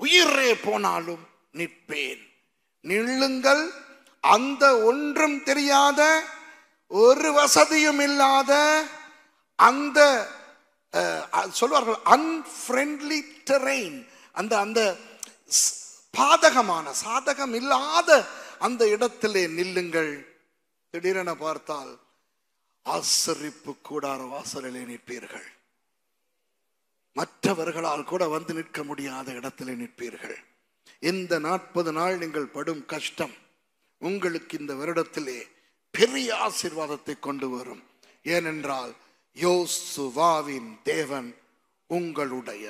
உயிரே போனாலும் நிற்பேன். நில்லுங்கள், அந்த ஒன்றும் தெரியாத ஒரு வசதியும் இல்லாத அந்த சொல்வார்கள் அன்ஃப்ரெண்ட்லி டெரெயின், அந்த அந்த பாதகமான சாதகம் இல்லாத அந்த இடத்திலே நில்லுங்கள். திடீரென பார்த்தால் ஆசரிப்பு கூடார வாசலிலே நிற்பீர்கள். மற்றவர்களால் கூட வந்து நிற்க முடியாத இடத்திலே நிற்பீர்கள். இந்த 40 நாள் நீங்கள் படும் கஷ்டம் உங்களுக்கு இந்த வருடத்திலே பெரிய ஆசீர்வாதத்தை கொண்டு வரும். ஏனென்றால் யோசுவாவின் தேவன் உங்களுடைய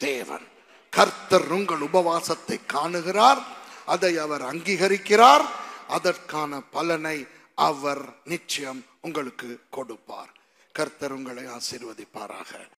தேவன். கர்த்தர் உங்கள் உபவாசத்தை காணுகிறார், அதை அவர் அங்கீகரிக்கிறார், அதற்கான பலனை அவர் நிச்சயம் உங்களுக்கு கொடுப்பார். கர்த்தர் உங்களை ஆசீர்வதிப்பாராக.